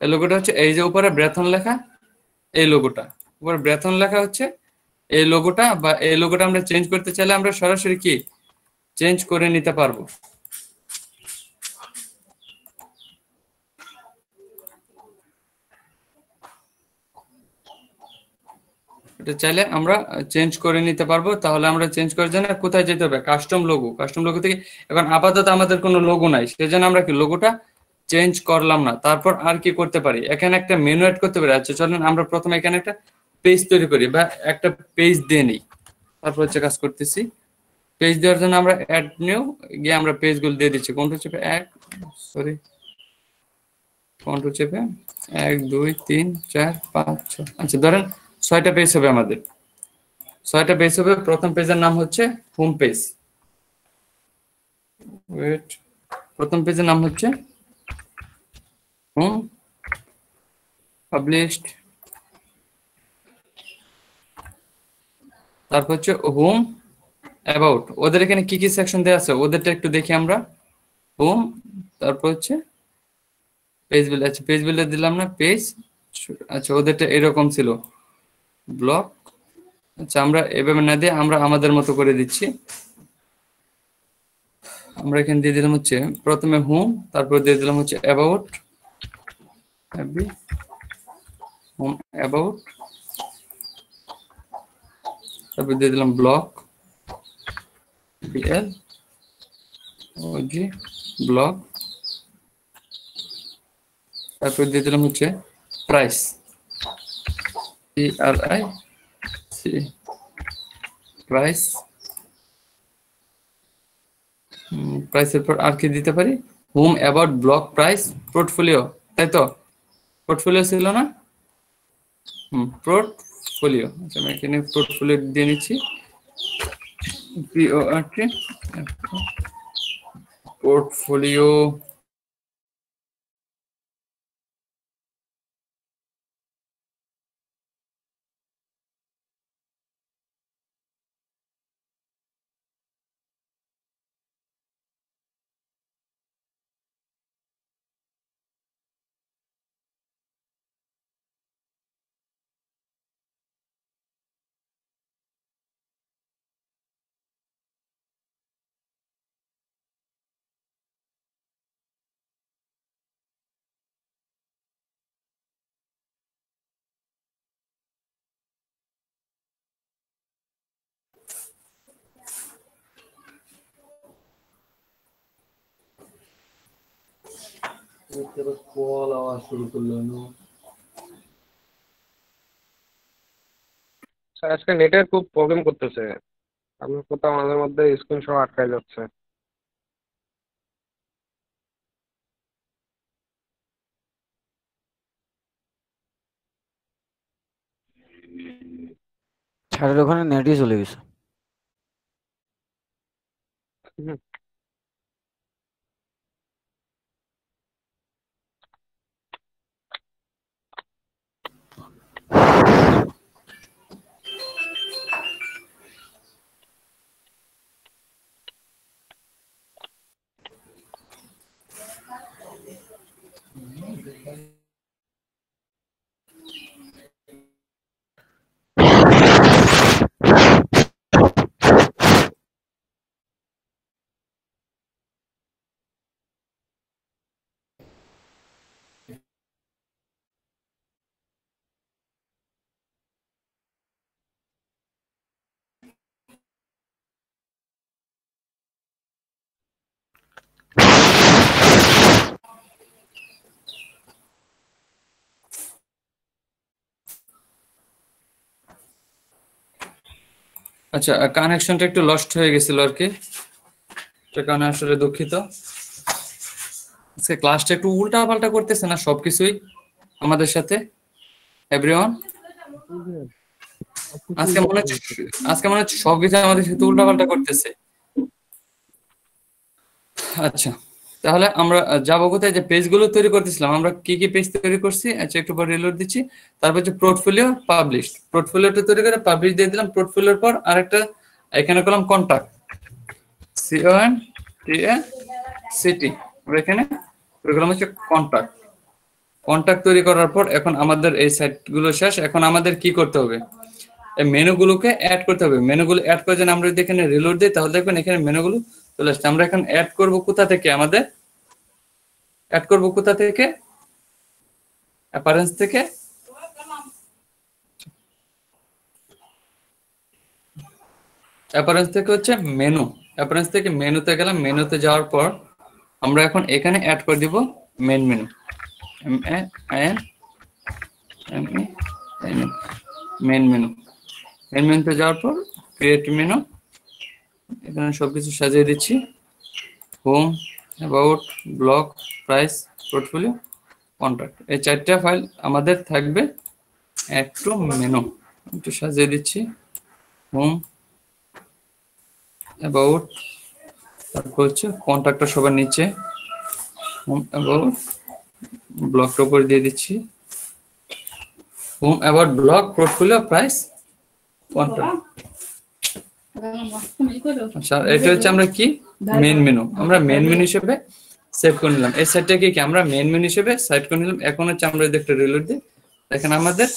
এই লোগোটা হচ্ছে এই যে উপরে ব্রেথন লেখা, এই লোগোটা উপরে ব্রেথন লেখা হচ্ছে এই লোগোটা। বা এই লোগোটা আমরা চেঞ্জ করতে চাইলে আমরা সরাসরি কি চেঞ্জ করে নিতে পারবো। এটা চাইলে আমরা চেঞ্জ করে নিতে পারবো। তাহলে আমরা চেঞ্জ করার জন্য কোথায় যেতে হবে? কাস্টম লোগো, কাস্টম লোগো থেকে। এখন আপাতত আমাদের কোনো লোগো নাই, সেজন্য আমরা কি লোগোটা চেঞ্জ করলাম না। তারপর আর কি করতে পারি? এখানে একটা মেনু অ্যাড করতে পারি। আচ্ছা চলেন আমরা প্রথমে এখানে একটা পেজ তৈরি করি বা একটা পেজ দিয়ে নিই। তারপর হচ্ছে কাজ করতেছি। পেজ দেওয়ার জন্য আমরা অ্যাড নিউ গিয়ে আমরা পেজগুলো দিয়ে দিচ্ছি। কন্ট্রোল চেপে 1 2 3 4 5 6। আচ্ছা ধরেন 6টা পেজ হবে আমাদের, 6টা পেজ হবে। প্রথম পেজের নাম হচ্ছে হোম পেজ। প্রথম পেজের নাম হচ্ছে হোম, পাবলিশড। তারপর হচ্ছে হোম অ্যাবাউট। ওদের এখানে কি কি সেকশন দেওয়া আছে ওদেরটা একটু দেখি আমরা। হোম, তারপর হচ্ছে পেজ বিল্ড। আচ্ছা পেজ বিল্ডে দিলাম না, পেজ। আচ্ছা ওদেরটা এরকম ছিল, ব্লক। আচ্ছা আমরা এভাবে না দিয়ে আমরা আমাদের মতো করে দিচ্ছি। আমরা এখানে দিয়ে দিলাম হচ্ছে প্রথমে হোম, তারপর দিয়ে দিলাম হচ্ছে অ্যাবাউট, হোম অ্যাবাউট, তারপর দিয়ে দিলাম ব্লক, বিএল ওজি ব্লক। তারপর দিয়ে দিলাম হচ্ছে প্রাইস, PRIC প্রাইস। প্রাইসের পর আর কি দিতে পারি? Home about block price portfolio, তাই তো? পোর্টফোলিও ছিল না? পোর্টফোলিও। আচ্ছা আমি এখানে পোর্টফোলিও দিয়ে নিচ্ছি, PORT পোর্টফোলিও। কল আওয়াজ শুরু করলো না। স্যার আজকে নেটের খুব প্রবলেম করতেছে, আপনার কোথাও মাঝে মধ্যে স্ক্রিন সহ আটকায় যাচ্ছে। ছাদের ওখানে নেটই চলে গেছে। হুম। আচ্ছা কানেকশনটা একটু লস্ট হয়ে গেছিল আর কি, তার কারণে আসলে দুঃখিত। আজকে ক্লাসটা একটু উল্টা পাল্টা করতেছে না সবকিছুই আমাদের সাথে। এভরিওয়ান? আজকে মনে হচ্ছে সবকিছু আমাদের সাথে উল্টাপাল্টা করতেছে। আচ্ছা, তাহলে আমরা যাবো কোথায়? যে পেজগুলো তৈরি করতেছিলাম, আমরা কি কি পেজ তৈরি করছি। আচ্ছা, একটু পর রিলোড দিচ্ছি। তারপর হচ্ছে পোর্টফোলিও পাবলিশ, পোর্টফোলিওটা তৈরি করে পাবলিশ দিয়ে দিলাম। পোর্টফোলিওর পর আরেকটা এখানে করলাম কন্টাক্ট, CONTACT, আমরা এখানে তৈরি করলাম হচ্ছে কন্টাক্ট। কন্টাক্ট তৈরি করার পর এখন আমাদের এই সাইটগুলো শেষ। এখন আমাদের কি করতে হবে? এই মেনুগুলোকে অ্যাড করতে হবে। মেনুগুলো অ্যাড করে যেন আমরা যদি এখানে রিলোড দিই তাহলে দেখবেন এখানে মেনুগুলো চলে আসছে। আমরা এখন অ্যাড করব কোথা থেকে? আমাদের অ্যাড করব কোথা থেকে? অ্যাপারেন্স থেকে। অ্যাপারেন্স থেকে হচ্ছে মেনু, অ্যাপারেন্স থেকে মেনুতে গেলাম। মেনুতে যাওয়ার পর আমরা এখন এখানে অ্যাড করে দিব main menu, main menu. Main মেনুতে যাওয়ার পর ক্রিয়েট মেনু, এখানে সবকিছু সাজিয়ে দিচ্ছি। Home, about, blog, price, portfolio, contact, এই চারটা ফাইল আমাদের থাকবে। একটু মেনু একটু সাজিয়ে দিচ্ছি। হোম, অ্যাবাউট, তারপর হচ্ছে কন্ট্যাক্টটা সবার নিচে, হোম অ্যাবাউট, ব্লগটা উপরে দিয়ে দিচ্ছি। Home, about, blog, portfolio, price, contact. আচ্ছা, এটা হচ্ছে আমরা কি মেন মেনু, আমরা মেন মেনু হিসেবে সেভ করে নিলাম। এই সাইটটাকে কি আমরা মেন মেনু হিসেবে সাইড করে নিলাম। এখন হচ্ছে আমরা যদি একটা রিলোড দিই, দেখেন আমাদের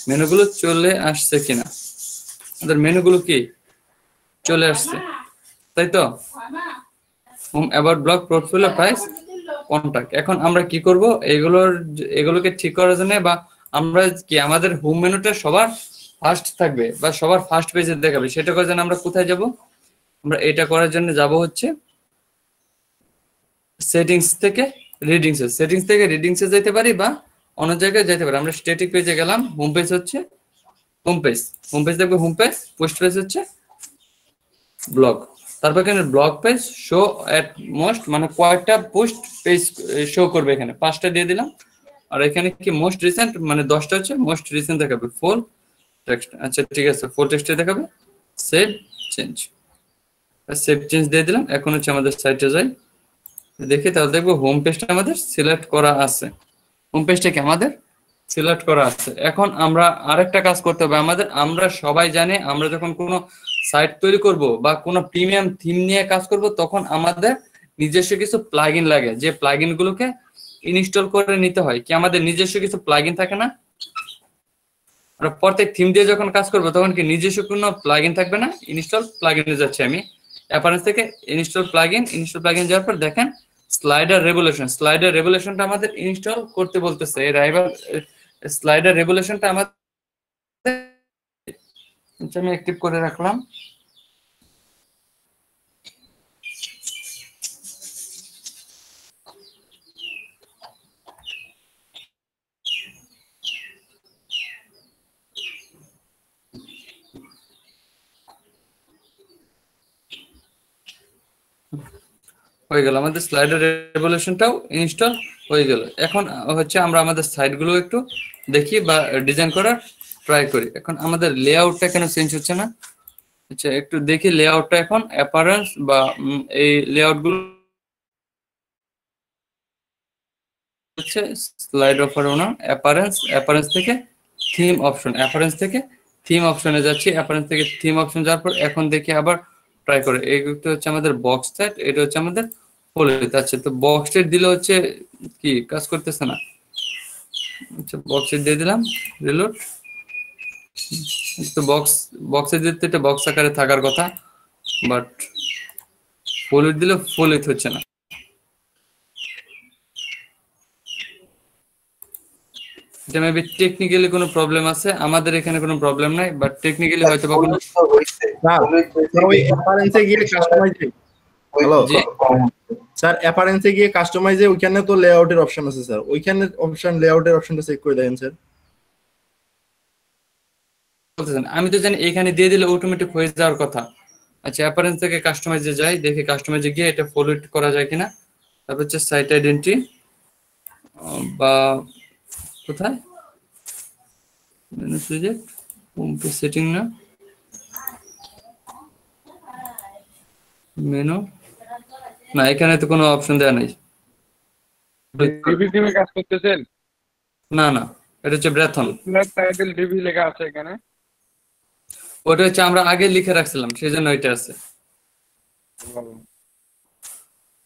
মেনুগুলো চলে আসছে কিনা। আমাদের মেনুগুলো কি চলে আসছে, তাই তো? Home, about, blog, portfolio, price, contact. এখন আমরা কি করব? এগুলোকে ঠিক করার জন্য বা আমরা কি আমাদের হোম মেনুটা সবার ফার্স্ট থাকবে বা সবার ফার্স্ট পেজে দেখাবে, সেটা করার জন্য আমরা কোথায় যাব? আমরা এটা করার জন্য যাব হচ্ছে সেটিংস থেকে রিডিংসে। সেটিংস থেকে রিডিংসে যেতে পারি বা অন্য জায়গায় যেতে পারি। আমরা স্ট্যাটিক পেজে গেলাম। হোম পেজ হচ্ছে হোম পেজ, হোম পেজ দেখবো হোম পেজ। পোস্ট পেজ হচ্ছে ব্লগ। তারপর এখানে ব্লগ পেজ শো এট মোস্ট, মানে কয়েকটা পোস্ট পেজ শো করবে। এখানে 5টা দিয়ে দিলাম। আর এখানে কি মোস্ট রিসেন্ট, মানে 10টা হচ্ছে মোস্ট রিসেন্ট দেখাবে। ফুল টেক্সট, আচ্ছা ঠিক আছে, ফুল টেক্সটে দেখাবে। সেভ চেঞ্জ, সেভ চেঞ্জ দিয়ে দিলাম। এখন হচ্ছে আমাদের সাইটে যাই, দেখি তাহলে দেখবো হোম পেজটা আমাদের সিলেক্ট করা আছে। হোম পেজটা কি আমাদের সিলেক্ট করা আছে। এখন আমরা আরেকটা কাজ করতে হবে আমাদের। আমরা সবাই জানি আমরা যখন কোনো সাইট তৈরি করব বা কোনো প্রিমিয়াম থিম নিয়ে কাজ করব তখন আমাদের নিজস্ব কিছু প্লাগইন লাগে, যে প্লাগইন গুলোকে ইনস্টল করে নিতে হয়। কি আমাদের নিজস্ব কিছু প্লাগইন থাকে না? আমরা প্রত্যেক থিম দিয়ে যখন কাজ করব তখন কি নিজস্ব কোনো প্লাগইন থাকবে না? ইনস্টল প্লাগইনে যাচ্ছে আমি অ্যাপারেন্স থেকে। ইনস্টল প্লাগইন যাওয়ার পর দেখেন স্লাইডার রেগুলেশন, স্লাইডার রেগুলেশনটা আমাদের ইনস্টল করতে বলতেছে। এই রাইভাল স্লাইডার রেগুলেশনটা আমাদের আমি অ্যাক্টিভ করে রাখলাম। হয়ে গেল, আমাদের স্লাইডার রেভলিউশনটাও ইনস্টল হয়ে গেল। এখন হচ্ছে আমরা আমাদের সাইটগুলো একটু দেখি বা ডিজাইন করার ট্রাই করি। এখন আমাদের লেআউটটা কেন চেঞ্জ হচ্ছে না? আচ্ছা একটু দেখি লেআউটটা। এখন অ্যাপারেন্স বা এই লেআউটগুলো হচ্ছে স্লাইড অফার না, অ্যাপারেন্স থেকে থিম অপশন, অ্যাপারেন্স থেকে থিম অপশনে যাচ্ছি। অ্যাপারেন্স থেকে থিম অপশন যাওয়ার পর এখন দেখি আবার ট্রাই করে। এইটা হচ্ছে আমাদের বক্স টাইট, এটা হচ্ছে আমাদের ফলোইতে। আচ্ছা তো বক্স টাইট দিলে হচ্ছে কি কাজ করতেছে না। আচ্ছা বক্স টাইট দিয়ে দিলাম, রিলোড। তো বক্সে দিতে এটা বক্স আকারে থাকার কথা, বাট ফলোইট দিলে ফলোইট হচ্ছে না। এটা মেবি টেকনিক্যালি কোনো প্রবলেম আছে, আমাদের এখানে কোনো প্রবলেম নাই, বাট টেকনিক্যালি হয়তো বা কোনো ওই অ্যাপারেন্সে গিয়ে কাস্টমাইজে, হ্যালো জি স্যার, অ্যাপারেন্সে গিয়ে কাস্টমাইজে ওইখানে তো লেআউটের অপশন আছে স্যার, ওইখানে অপশন লেআউটের অপশনটা চেক করে দেখেন স্যার। বলতেছেন আমি তো জানি এখানে দিয়ে দিলে অটোমেটিক হয়ে যাওয়ার কথা। আচ্ছা অ্যাপারেন্স থেকে কাস্টমাইজে যাই, দেখি কাস্টমাইজে গিয়ে এটা ফলোইট করা যায় কিনা। তারপর হচ্ছে সাইট আইডেন্টি বা কোথায় মেনু সুইজেট হোম পেজ সেটিং না মেনু না, এখানে তো কোনো অপশন দেওয়া নেই। ডিবি টিমে কাজ করতেছেন? না না, এটা হচ্ছে ব্রেথন। টাইটেল ডিবি লেখা আছে এখানে। ওটা হচ্ছে আমরা আগে লিখে রাখছিলাম, সেই জন্য এটা আছে।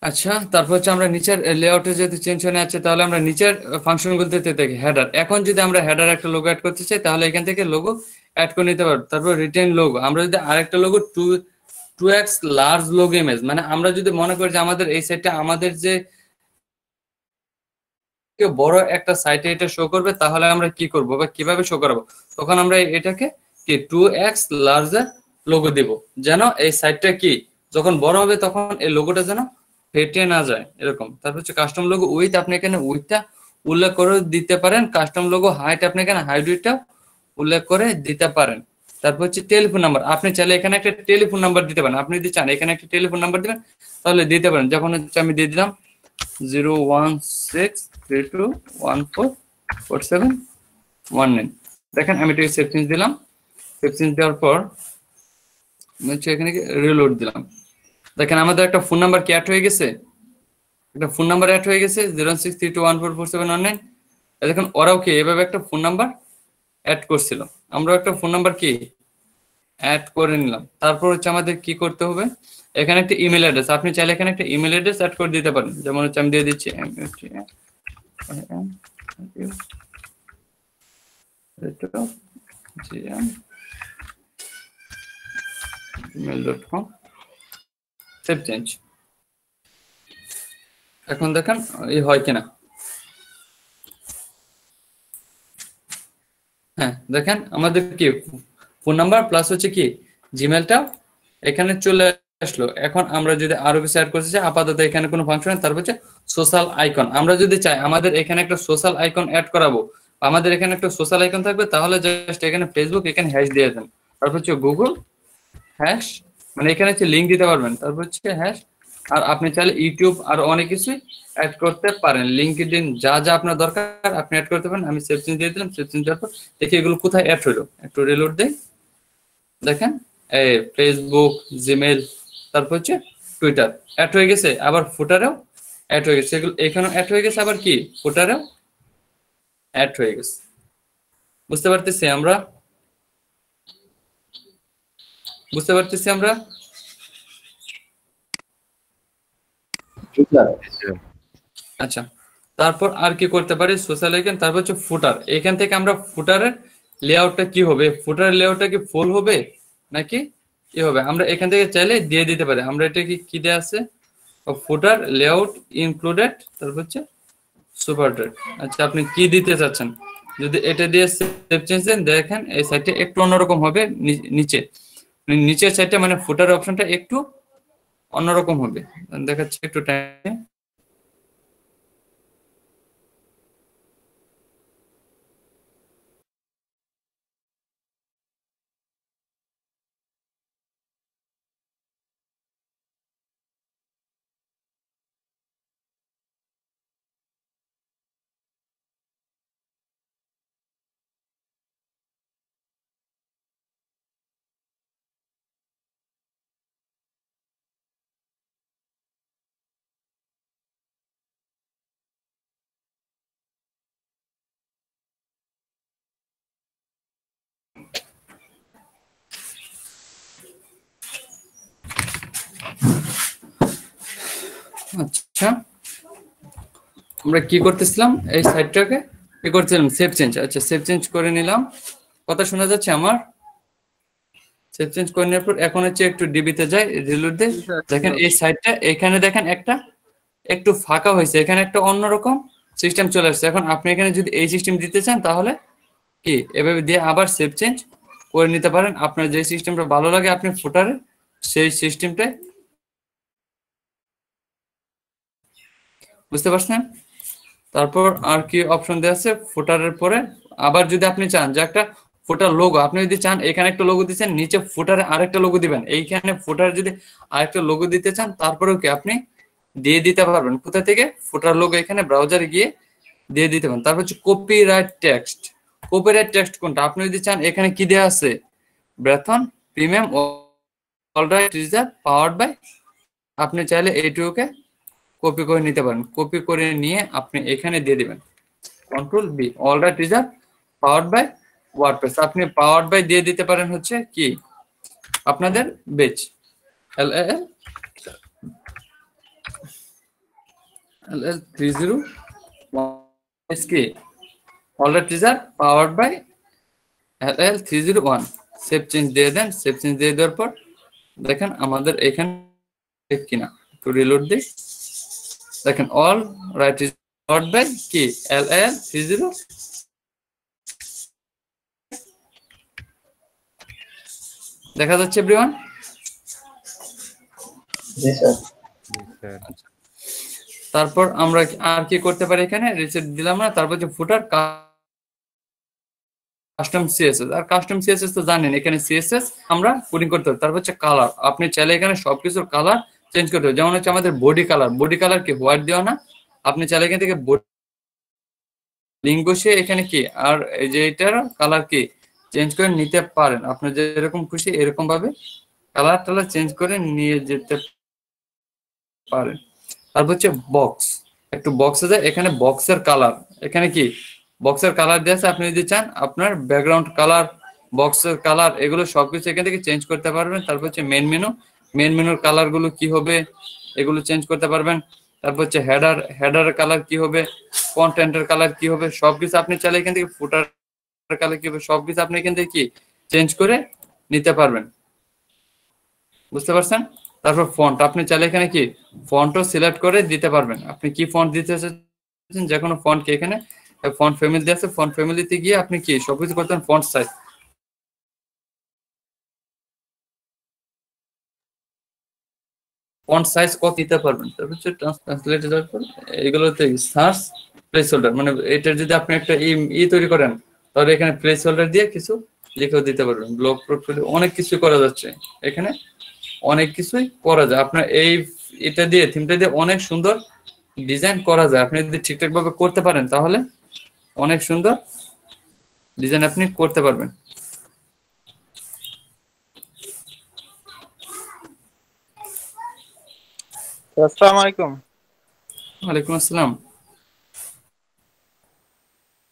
আচ্ছা, তারপর হচ্ছে আমরা নিচের লেআউটে যেহেতু চেঞ্জ হয়ে আছে, তাহলে আমরা নিচের ফাংশনগুলোতে দেখি হেডার। এখন যদি আমরা হেডার একটা লোগো অ্যাড করতে চাই, তাহলে এখান থেকে লোগো অ্যাড করে নিতে পারবো। তারপর রিটেন লোগো, আমরা যদি আরেকটা logo 2x large logo image, মানে আমরা যদি মনে করি যে আমাদের এই সাইটটা আমাদের যে বড় একটা সাইটে এটা শো করবে, তাহলে আমরা কি করব বা কিভাবে শো করাবো? তখন আমরা এটাকে কি 2x লার্জার লোগো দিব, যেন এই সাইটটা কি যখন বড় হবে তখন এই লোগোটা যেন ফেটে না যায় এরকম। তারপর হচ্ছে কাস্টম লোগো উইথ, আপনি এখানে উইথটা উল্লেখ করে দিতে পারেন। কাস্টম লোগো হাইট, আপনি এখানে হাইট উইথটা উল্লেখ করে দিতে পারেন। তারপর হচ্ছে টেলিফোন নাম্বার, আপনি চাইলে এখানে একটা টেলিফোন নাম্বার দিতে পারেন। আপনি যদি চান এখানে একটা টেলিফোন নাম্বার দিবেন, তাহলে দিতে পারেন। যখন হচ্ছে আমি দিয়ে দিলাম 01632144719, দেখেন আমি এটাকে সেভ চেঞ্জ দিলাম। সেভ চেঞ্জ দেওয়ার পর হচ্ছে এখানে রিলোড দিলাম। দেখেন আমাদের একটা ফোন নাম্বার কি অ্যাড হয়ে গেছে, একটা ফোন নাম্বার অ্যাড হয়ে গেছে 06321444719। দেখেন ওরাও কি এভাবে একটা ফোন নাম্বার অ্যাড করছিল, আমরাও একটা ফোন নাম্বার কি অ্যাড করে নিলাম। তারপর হচ্ছে আমাদের কি করতে হবে, এখানে একটা ইমেল অ্যাড্রেস, আপনি চাইলে এখানে একটা ইমেল অ্যাড্রেস অ্যাড করে দিতে পারেন। যেমন হচ্ছে আমি দিয়ে দিচ্ছি gmail.com, সেভ চেঞ্জ। এখন দেখেন এই হয় কিনা। হ্যাঁ দেখেন আমাদের কি ফোন নাম্বার প্লাস হচ্ছে কি জিমেলটা এখানে চলে আসলো। এখন আমরা যদি আরো কিছু অ্যাড করতে চাই, আপাতত এখানে কোনো ফাংশন নেই। তারপর হচ্ছে সোশ্যাল আইকন, আমরা যদি চাই আমাদের এখানে একটা সোশ্যাল আইকন অ্যাড করাবো, আমাদের এখানে একটা সোশ্যাল আইকন থাকবে, তাহলে জাস্ট এখানে ফেসবুক, এখানে হ্যাশ দিয়ে দেন। তারপর হচ্ছে গুগল হ্যাশ, মানে এখানে হচ্ছে লিঙ্ক দিতে পারবেন। তারপর হচ্ছে হ্যাশ, আর আপনি চাইলে ইউটিউব আর অনেক কিছু অ্যাড করতে পারেন। লিঙ্কডইন, যা যা আপনার দরকার আপনি অ্যাড করতে পারেন। আমি সেভ চেঞ্জ দিয়ে দিলাম। সেভ চেঞ্জ দেওয়ার পর দেখি এগুলো কোথায় অ্যাড হলো, একটু রিলোড দেই। দেখেন এই ফেসবুক, জিমেল, তারপর হচ্ছে টুইটার অ্যাড হয়ে গেছে, আবার ফুটারেও অ্যাড হয়ে গেছে। এগুলো এখানেও অ্যাড হয়ে গেছে, আবার কি ফুটারেও অ্যাড হয়ে গেছে। বুঝতে পারতেছি আমরা? বুঝতে পারতেছি আমরা? আচ্ছা, তারপর আর কি করতে পারি, সোশ্যাল আইকন, তারপর হচ্ছে ফুটার। এখান থেকে আমরা ফুটারের লেআউটটা কি হবে, ফুটারের লেআউটটা কি ফুল হবে নাকি কি হবে, আমরা এখান থেকে চাইলে দিয়ে দিতে পারি। আমরা এটা কি দেয়া আছে, ফুটার লেআউট ইনক্লুডেড, তারপর হচ্ছে সুপার ড্রেড। আচ্ছা, আপনি কি দিতে চাচ্ছেন? যদি এটা দিয়ে সেভ চেঞ্জ দেন, দেখেন এই সাইডটা একটু অন্যরকম হবে। নিচে নিচের সাইডটা মানে ফুটার অপশনটা একটু অন্যরকম হবে, দেখাচ্ছে একটু টাইম। আচ্ছা, আমরা কি করতেছিলাম, এই সাইটটাকে কি করছিলাম, সেভ চেঞ্জ। আচ্ছা, সেভ চেঞ্জ করে নিলাম। কথা শোনা যাচ্ছে আমার? সেভ চেঞ্জ করে নেওয়ার পর এখন হচ্ছে একটু ডিবিতে যাই, রিলোড দেই। দেখেন এই সাইটটা এখানে দেখেন একটা একটু ফাঁকা হয়েছে, এখানে একটা অন্যরকম সিস্টেম চলে আসছে। এখন আপনি এখানে যদি এই সিস্টেম দিতে চান, তাহলে কি এভাবে দিয়ে আবার সেভ চেঞ্জ করে নিতে পারেন। আপনার যে সিস্টেমটা ভালো লাগে আপনি ফুটারে সেই সিস্টেমটাই, বুঝতে পারছেন? তারপর আর কি অপশন দেওয়া আছে ফুটারের পরে, আবার যদি আপনি চান যে একটা ফুটার লোগো, আপনি যদি চান এখানে একটা লোগো দিচ্ছেন, নিচে ফুটারে আরেকটা লোগো দিবেন। এইখানে ফুটারে যদি আরেকটা লোগো দিতে চান, তারপরেও কি আপনি দিয়ে দিতে পারবেন। কোথা থেকে? ফুটার লোগো এখানে ব্রাউজারে গিয়ে দিয়ে দিতে পারেন। তারপর হচ্ছে কপিরাইট টেক্সট, কপিরাইট টেক্সট কোনটা? আপনি যদি চান এখানে কি দেওয়া আছে, ব্রেথন premium all right reserved powered by, আপনি চাইলে এইটুকুকে কপি করে নিতে পারেন। কপি করে নিয়ে আপনি এখানে দিয়ে দিবেন control B, all right reserved powered by WordPress. আপনি পাওয়ার্ড বাই দিয়ে দিতে পারেন হচ্ছে কি আপনাদের বেচ LAL 301 কি all right reserved powered by LAL 301। Save change দিয়ে দেন। সেভ চেঞ্জ দিয়ে দেওয়ার পর দেখেন আমাদের এখানে কিনা, একটু রিলোড দিই, দেখেন all right is powered by কি LAL 30। দেখা যাচ্ছে এভরিওয়ান? জি স্যার। তারপর আমরা আর কি করতে পারি, এখানে রিসেট দিলাম না, তারপর যে ফুটার কাস্টম সিএসএস। আর কাস্টম সিএসএস তো জানেন, এখানে সিএসএস আমরা কোডিং করতে হবে। তারপর হচ্ছে কালার, আপনি চাইলে এখানে সবকিছুর কালার চেঞ্জ করতে হবে। যেমন হচ্ছে আমাদের বডি কালার, বডি কালার কি হোয়াইট দেওয়া না, আপনি চাইলে এখান থেকে লিঙ্ক বসিয়ে এখানে কি আর এই যে এটার কালার কি চেঞ্জ করে নিতে পারেন। আপনার যেরকম খুশি এরকম ভাবে কালার টালার চেঞ্জ করে নিয়ে যেতে পারেন। তারপর হচ্ছে বক্স, একটু বক্সে যায়, এখানে বক্সের কালার, এখানে কি বক্সের কালার দিয়ে আছে। আপনি যদি চান আপনার ব্যাকগ্রাউন্ড কালার, বক্সের কালার, এগুলো সবকিছু এখান থেকে চেঞ্জ করতে পারবেন। তারপর হচ্ছে মেন মেনু, মেন মেনুর কালার গুলো কি হবে এগুলো চেঞ্জ করতে পারবেন। তারপর হচ্ছে হেডার, হেডারের কালার কি হবে, কন্টেন্টের কালার কি হবে, সবকিছু আপনি চাইলে এখান থেকে ফুটার কালার কি হবে সবকিছু আপনি এখান থেকে কি চেঞ্জ করে নিতে পারবেন। বুঝতে পারছেন? তারপর ফন্ট, আপনি চাইলে এখানে কি ফন্টও সিলেক্ট করে দিতে পারবেন। আপনি কি ফন্ট দিতে চাচ্ছেন, যে কোনো ফন্ট কি এখানে ফন্ট ফ্যামিলি আছে, ফন্ট ফ্যামিলিতে গিয়ে আপনি কি সবকিছু করতেন। ফন্ট সাইজ, ফন্ট সাইজ কত দিতে পারবেন। তারপর হচ্ছে ট্রান্সলেট যাওয়ার পর এগুলোতে সার্চ প্লেস হোল্ডার, মানে এটার যদি আপনি একটা তৈরি করেন তাহলে এখানে প্লেস হোল্ডার দিয়ে কিছু লিখেও দিতে পারবেন। ব্লগ পোর্টফোলিও অনেক কিছু করা যাচ্ছে এখানে, অনেক কিছুই করা যায়। আপনার এটা দিয়ে থিমটা দিয়ে অনেক সুন্দর ডিজাইন করা যায়। আপনি যদি ঠিকঠাক ভাবে করতে পারেন তাহলে অনেক সুন্দর ডিজাইন আপনি করতে পারবেন। আসসালামু আলাইকুম। ওয়ালাইকুম আসসালাম।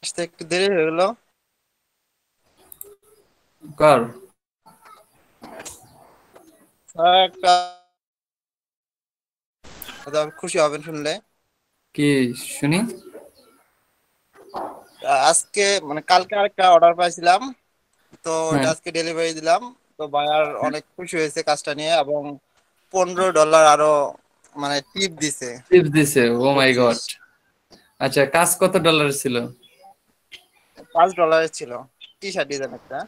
আসতে একটু দেরি হয়ে গেল। কার? একটা খুশি হবেন শুনলে। কি শুনি? আজকে মানে কালকে আরেকটা অর্ডার পাইছিলাম, তো হ্যাঁ। এটা আজকে ডেলিভারি দিলাম। তো বায়ার অনেক খুশি হয়েছে কাজটা নিয়ে, এবং $15 আরো মানে টিপ দিছে। টিপস দিছে? ও মাই গড। আচ্ছা, কাজ কত ডলারের ছিল? $5 ছিল, টি শার্ট ডিজাইন একটা।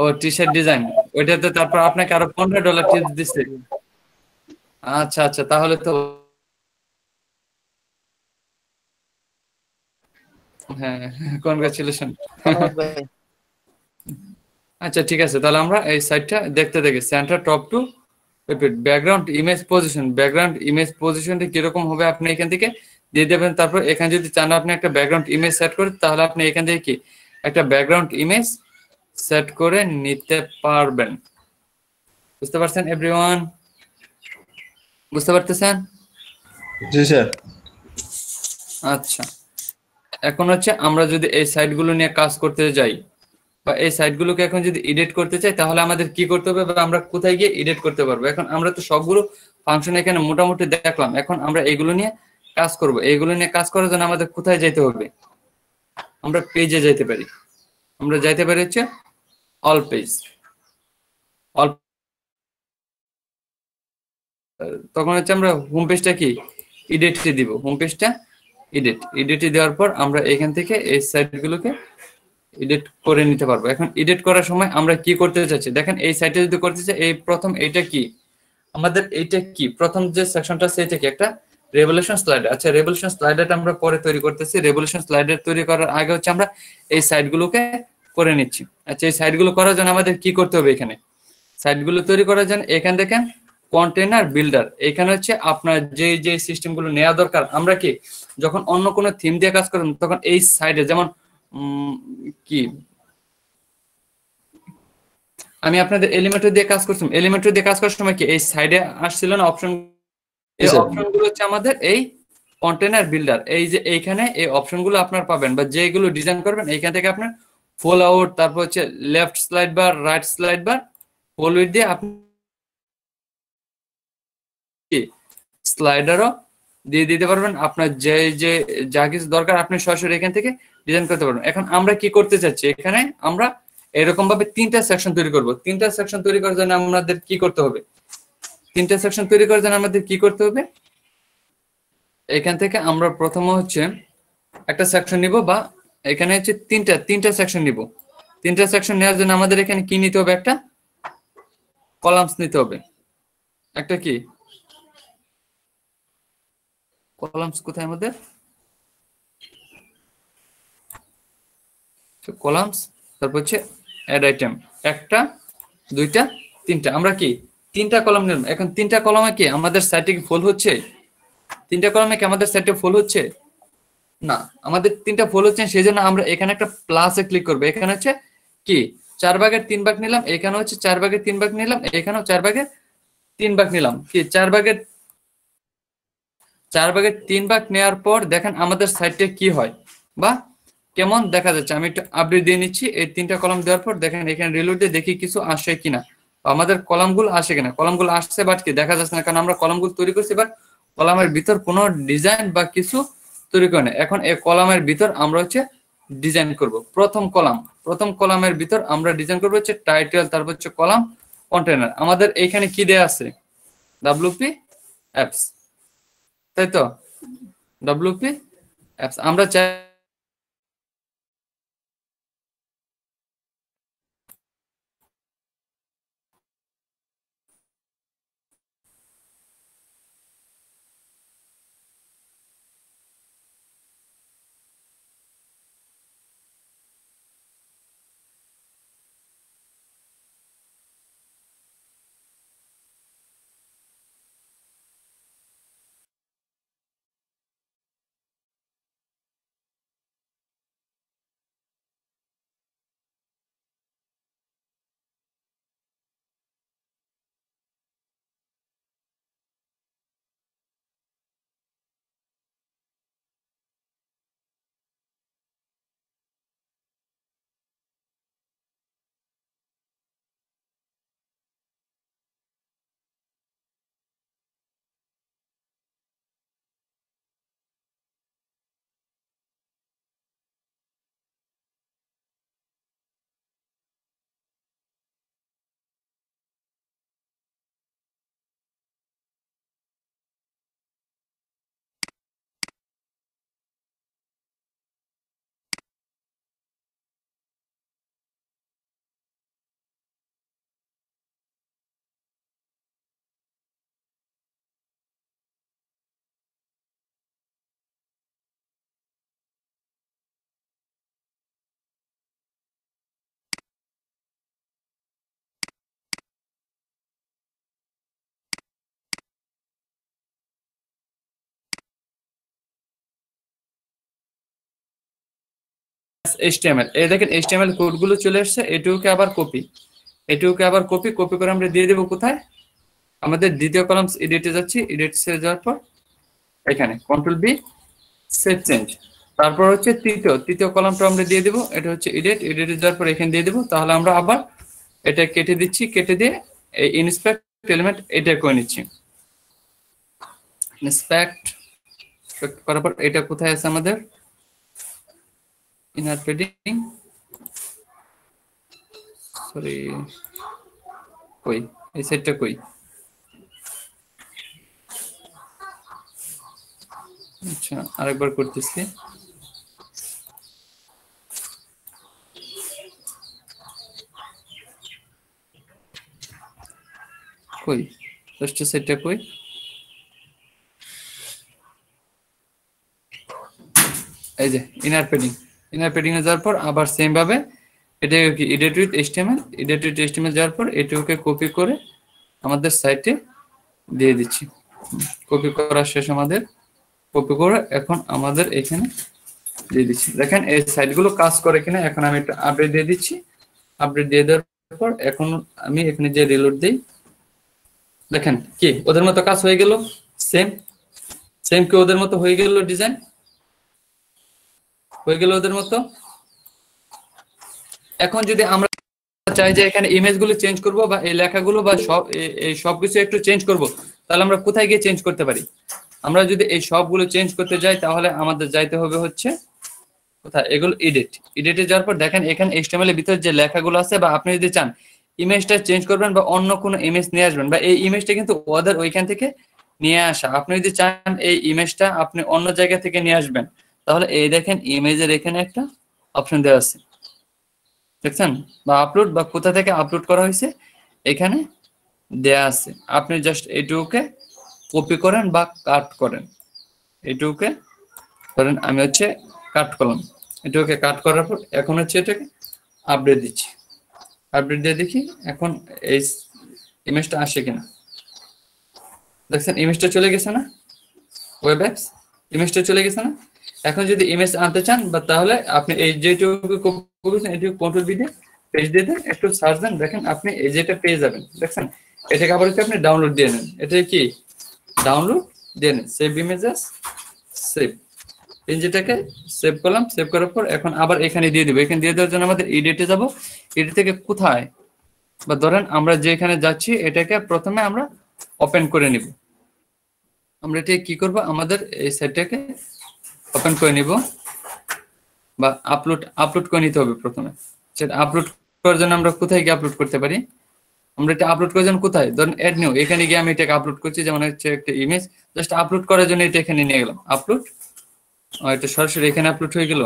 ও টি শার্ট ডিজাইন, ওইটাতে তারপর আপনাকে আরো $15 টিপস দিছে। আচ্ছা আচ্ছা, তাহলে তো হ্যাঁ, কনগ্রাচুলেশন। আচ্ছা ঠিক আছে, তাহলে আমরা এই সাইটটা দেখতে দেখি। Centre top to background image position, background image পজিশনটা কিরকম হবে আপনি এখান থেকে দিয়ে দেবেন। তারপর এখানে যদি চান আপনি একটা ব্যাকগ্রাউন্ড ইমেজ সেট করে, তাহলে আপনি এখান থেকে কি একটা ব্যাকগ্রাউন্ড ইমেজ সেট করে নিতে পারবেন। বুঝতে পারছেন এভরিওয়ান? বুঝতে পারতেছেন? জি স্যার। আচ্ছা, এখন হচ্ছে আমরা যদি এই সাইটগুলো নিয়ে কাজ করতে যাই বা এই সাইটগুলোকে এখন যদি এডিট করতে চাই, তাহলে আমাদের কি করতে হবে বা আমরা কোথায় গিয়ে এডিট করতে পারবো। এখন আমরা তো সবগুলো ফাংশন এখানে মোটামুটি দেখলাম, এখন আমরা এইগুলো নিয়ে কাজ করব। এইগুলো নিয়ে কাজ করার জন্য আমাদের কোথায় যেতে হবে? আমরা পেজে যেতে পারি। আমরা যাইতে পারি হচ্ছে অল পেজ, অল, তখন হচ্ছে আমরা হোম পেজটা কি এডিটে দিব। হোম পেজটা এডিটে দেওয়ার পর আমরা এখান থেকে এই সাইটগুলোকে এডিট করে নিতে পারবো। এখন এডিট করার সময় আমরা কি করতে চাচ্ছি দেখেন, এই সাইটে যদি করতে চাই, এই প্রথম এইটা কি আমাদের, এইটা কি প্রথম যে সেকশনটা আছে এটা কি একটা রেভলিউশন স্লাইডার। আচ্ছা, রেভলিউশন স্লাইডারটা আমরা পরে তৈরি করতেছি। রেভলিউশন স্লাইডার তৈরি করার আগে হচ্ছে আমরা এই সাইটগুলোকে করে নিচ্ছি। আচ্ছা, এই সাইটগুলো করার জন্য আমাদের কি করতে হবে? এখানে সাইটগুলো তৈরি করার জন্য এখানে দেখেন কন্টেইনার বিল্ডার, এখানে হচ্ছে আপনার যে যে সিস্টেমগুলো নেওয়া দরকার। আমরা কি যখন অন্য কোনো থিম দিয়ে কাজ করেন তখন এই সাইডে যেমন কি আমি আপনাদের এলিমেন্টর দিয়ে কাজ করছিলাম, এলিমেন্টর দিয়ে কাজ করার সময় কি এই সাইডে আসছিল না অপশন, এই অপশনগুলো হচ্ছে আমাদের এই কন্টেনার বিল্ডার। এই যে এইখানে এই অপশনগুলো আপনার পাবেন বা যেগুলো ডিজাইন করবেন এইখান থেকে আপনার ফোল আউট, তারপর হচ্ছে left slide bar, right slide bar, full width দিয়ে আপনি স্লাইডারও দিয়ে দিতে পারবেন। আপনার যে যে যা কিছু দরকার আপনি সরাসরি এখান থেকে ডিজাইন করতে পারবেন। এখন আমরা কি করতে চাচ্ছি, এখানে আমরা এরকম ভাবে 3টা সেকশন তৈরি করব। 3টা সেকশন তৈরি করার জন্য আমাদের কি করতে হবে, 3টা সেকশন তৈরি করার জন্য আমাদের কি করতে হবে, এখান থেকে আমরা প্রথমে হচ্ছে একটা সেকশন নিব, বা এখানে হচ্ছে তিনটা সেকশন নিব। 3টা সেকশন নেওয়ার জন্য আমাদের এখানে কি নিতে হবে, একটা কলামস নিতে হবে। একটা কি কলামস কোথায় আমাদের, কলামস, তারপর হচ্ছে অ্যাড আইটেম, একটা দুইটা তিনটা। আমরা কি 3টা কলাম নিলাম। এখন 3টা কলামে কি আমাদের সাইটে কি ফুল হচ্ছে, 3টা কলামে কি আমাদের সাইটে ফুল হচ্ছে না, আমাদের 3টা ফুল হচ্ছে। সেই জন্য আমরা এখানে একটা প্লাসে ক্লিক করবো। এখানে হচ্ছে কি 4 ভাগের 3 ভাগ নিলাম, এখানে হচ্ছে 4 ভাগের 3 ভাগ নিলাম, এখানেও 4 ভাগের 3 ভাগ নিলাম। কি 4 ভাগের 3 ভাগ নেওয়ার পর দেখেন আমাদের সাইটে কি হয় বা কেমন দেখা যাচ্ছে। আমি একটু আপডেট দিয়ে নিচ্ছি। এই 3টা কলাম দেওয়ার পর দেখেন এখানে রিলোড দিয়ে দেখি কিছু আসে কিনা, আমাদের কলামগুলো আসে কিনা। কলামগুলো আসছে বাট কি দেখা যাচ্ছে না, কারণ আমরা কলামগুলো তৈরি করছি বাট কলামের ভিতর কোনো ডিজাইন বা কিছু তৈরি করে না। এখন এই কলামের ভিতর আমরা হচ্ছে ডিজাইন করব। প্রথম কলামের ভিতর আমরা ডিজাইন করবো হচ্ছে টাইটেল, তারপর হচ্ছে কলাম কন্টেনার। আমাদের এইখানে কি দেয়া আছে, WP অ্যাপস, তাই তো, WP অ্যাপস। আমরা চাই HTML, এই দেখেন HTML কোডগুলো চলে আসছে। এটুকুকে আবার কপি করে আমরা দিয়ে দেবো কোথায়, আমাদের দ্বিতীয় কলাম এডিটে যাচ্ছি। এডিটে যাওয়ার পর এখানে কন্ট্রোল বি, সেভ চেঞ্জ। তারপর হচ্ছে তৃতীয় কলামটা আমরা দিয়ে দেবো, এটা হচ্ছে এডিটে যাওয়ার পর এখানে দিয়ে দেবো। তাহলে আমরা আবার এটা কেটে দিচ্ছি, কেটে দিয়ে এই ইনস্পেক্ট এলিমেন্ট এটা করে নিচ্ছি। ইনস্পেক্ট করার পর এটা কোথায় আছে আমাদের, ইনার পেডিং, সরি কই এই সেটটা কই, আচ্ছা আরেকবার করতেছি। কই ফার্স্ট সেটটা কই, এই যে ইনার পেডিং এ যাওয়ার পর আবার সেম ভাবে এটা কি এডিট উইথ HTML যাওয়ার পর এটাকে কপি করে আমাদের সাইটে দিয়ে দিচ্ছি। কপি করা শেষ আমাদের, কপি করে এখন আমাদের এখানে দিয়ে দিচ্ছি। দেখেন এই সাইটগুলো কাজ করে কিনা। এখন আমি একটা আপডেট দিয়ে দিচ্ছি। আপডেট দিয়ে দেওয়ার পর এখন আমি এখানে যে রিলোড দিই, দেখেন কি ওদের মতো কাজ হয়ে গেল। সেম সেম কি ওদের মতো হয়ে গেল, ডিজাইন হয়ে গেল ওদের মতো। এখন যদি আমরা চাই যে এখানে ইমেজগুলো চেঞ্জ করব বা এই লেখাগুলো বা এই সবকিছু একটু চেঞ্জ করব, তাহলে আমরা কোথায় গিয়ে চেঞ্জ করতে পারি? আমরা যদি এই সবগুলো চেঞ্জ করতে যাই তাহলে আমাদের যাইতে হবে হচ্ছে কোথায়, এগুলো এডিটে যাওয়ার পর দেখেন এখানে HTML এর ভিতর যে লেখাগুলো আছে, বা আপনি যদি চান ইমেজটা চেঞ্জ করবেন বা অন্য কোনো ইমেজ নিয়ে আসবেন, বা এই ইমেজটা কিন্তু ওদের ওইখান থেকে নিয়ে আসা, আপনি যদি চান এই ইমেজটা আপনি অন্য জায়গা থেকে নিয়ে আসবেন, তাহলে এই দেখেন ইমেজের এখানে একটা অপশন দেওয়া আছে, দেখছেন? বা আপলোড বা কোথা থেকে আপলোড করা হয়েছে এখানে দেয়া আছে। আপনি জাস্ট এইটুকুকে কপি করেন বা কাট করেন। এইটুকুকে ধরেন আমি হচ্ছে কাট করলাম, এটুকুকে কাট করার পর এখন হচ্ছে এটাকে আপডেট দিচ্ছি। আপডেট দিয়ে দেখি এখন এই ইমেজটা আসে কিনা। দেখছেন ইমেজটা চলে গেছে না? ওয়েব অ্যাপস ইমেজটা চলে গেছে না? এখন যদি ইমেজ আনতে চান বা তাহলে আপনি এই যেটুকু কপি করেছেন এটুকু কন্ট্রোল বি দিয়ে পেজ দিয়ে দেন, একটু সার্চ দেন, দেখেন আপনি এই যেটা পেয়ে যাবেন। দেখছেন এটাকে আবার হচ্ছে আপনি ডাউনলোড দিয়ে নেন। এটা কি ডাউনলোড দিয়ে নেন, সেভ ইমেজেস, সেভ এই যেটাকে সেভ করলাম। সেভ করার পর এখন আবার এখানে দিয়ে দিব। এখানে দিয়ে দেওয়ার জন্য আমাদের এডিটে যাব। এডিট থেকে কোথায়, বা ধরেন আমরা যেখানে যাচ্ছি এটাকে প্রথমে আমরা ওপেন করে নিব। আমরা এটা কি করব, আমাদের এই সাইটটাকে ওপেন করে নিব বা আপলোড করে নিতে হবে প্রথমে। সেটা আপলোড করার জন্য আমরা কোথায় গিয়ে আপলোড করতে পারি? আমরা এটা আপলোড করার জন্য কোথায়, ধরুন অ্যাড নিউ, এখানে গিয়ে আমি এটাকে আপলোড করছি। যেমন হচ্ছে একটা ইমেজ জাস্ট আপলোড করার জন্য এটা এখানে নিয়ে গেলাম, আপলোড, এটা সরাসরি এখানে আপলোড হয়ে গেল।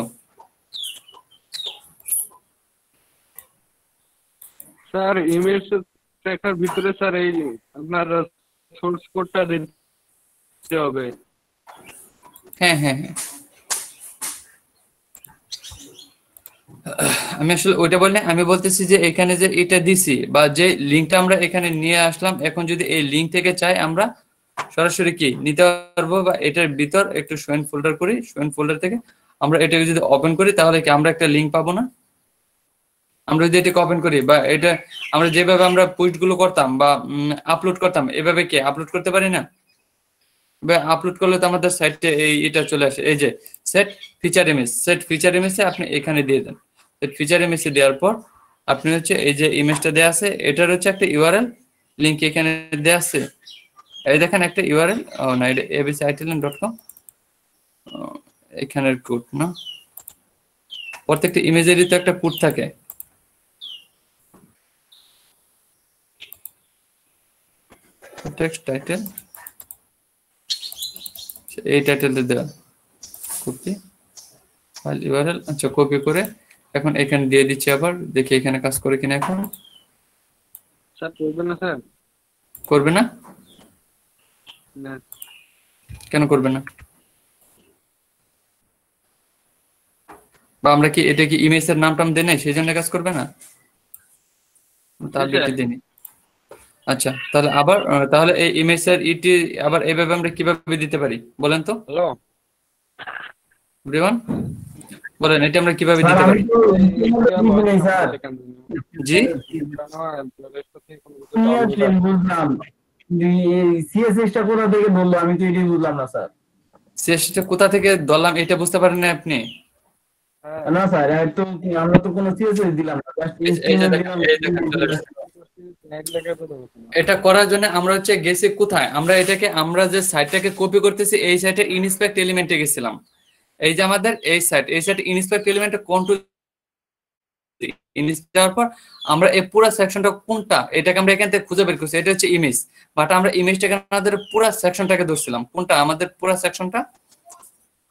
স্যার ইমেজ ট্র্যাকার ভিতরে স্যার এই আপনার সোর্স কোডটা দিতে হবে। হ্যাঁ হ্যাঁ হ্যাঁ, আমি আসলে ওইটা বললে আমি বলতেছি যে এখানে যে এটা দিছি বা যে লিঙ্কটা আমরা এখানে নিয়ে আসলাম, এখন যদি এই লিঙ্ক থেকে চাই আমরা সরাসরি কি নিতে পারবো, বা এটার ভিতর একটু শোয়েন ফোল্ডার করি, শোয়েন ফোল্ডার থেকে আমরা এটাকে যদি ওপেন করি তাহলে কি আমরা একটা লিঙ্ক পাবো না? আমরা যদি এটাকে ওপেন করি বা এটা আমরা যেভাবে আমরা পোস্ট গুলো করতাম বা আপলোড করতাম, এভাবে কি আপলোড করতে পারি না? আপলোড করলে তো আমাদের সাইটে এই এটা চলে আসে, এই যে set feature image, set feature ইমেজে আপনি এখানে দিয়ে দেন। সেট ফিচার ইমেজে দেওয়ার পর আপনি হচ্ছে এই যে ইমেজটা দেওয়া আছে এটার হচ্ছে একটা ইউআরএল লিংক এখানে দেওয়া আছে। এই দেখেন একটা ইউআরএল, না এটা abcitlen.com, এখানের কোড না, প্রত্যেকটা ইমেজেরই তো একটা কোড থাকে। টেক্সট টাইটেল, এই টাইটেলটা দেওয়া, কপি ফাইল ইউআরএল, আচ্ছা কপি করে এখন এখানে দিয়ে দিচ্ছি। আবার দেখি এখানে কাজ করে কিনা। এখন স্যার করবেন না স্যার? করবে না? না কেন করবে না? বা আমরা কি এটা কি ইমেজের নাম টাম দেই নাই সেই জন্য কাজ করবে না? তাহলে কি দেনি? আচ্ছা তাহলে আবার তাহলে এই ইমেজের ইটি আবার এইভাবে আমরা কিভাবে দিতে পারি বলেন তো? হ্যালো এভরিওয়ান বলেন এটা আমরা কিভাবে দিতে পারি? জি বুঝলাম, সিএসএসটা কোথা থেকে বললো আমি তো এটাই বুঝলাম না স্যার। সিএসএসটা কোথা থেকে ধরলাম এটা বুঝতে পারেন না আপনি? না স্যার তো আমরা তো কোনো সিএসএস দিলাম না, জাস্ট এটা করার জন্য আমরা হচ্ছে গেছি কোথায়, আমরা এটাকে আমরা যে সাইটটাকে কপি করতেছি এই সাইটে ইনস্পেক্ট এলিমেন্টে গেছিলাম। এই যে আমাদের এই সাইট ইনস্পেক্ট এলিমেন্টে কন্ট্রোল ইনস্পেক্ট দেওয়ার পর আমরা এই পুরো সেকশনটা কোনটা এটাকে আমরা এখান থেকে খুঁজে বের করছি, এটা হচ্ছে ইমেজ। বাট আমরা ইমেজটাকে আমাদের পুরো সেকশনটাকে ধরছিলাম, কোনটা আমাদের পুরো সেকশনটা।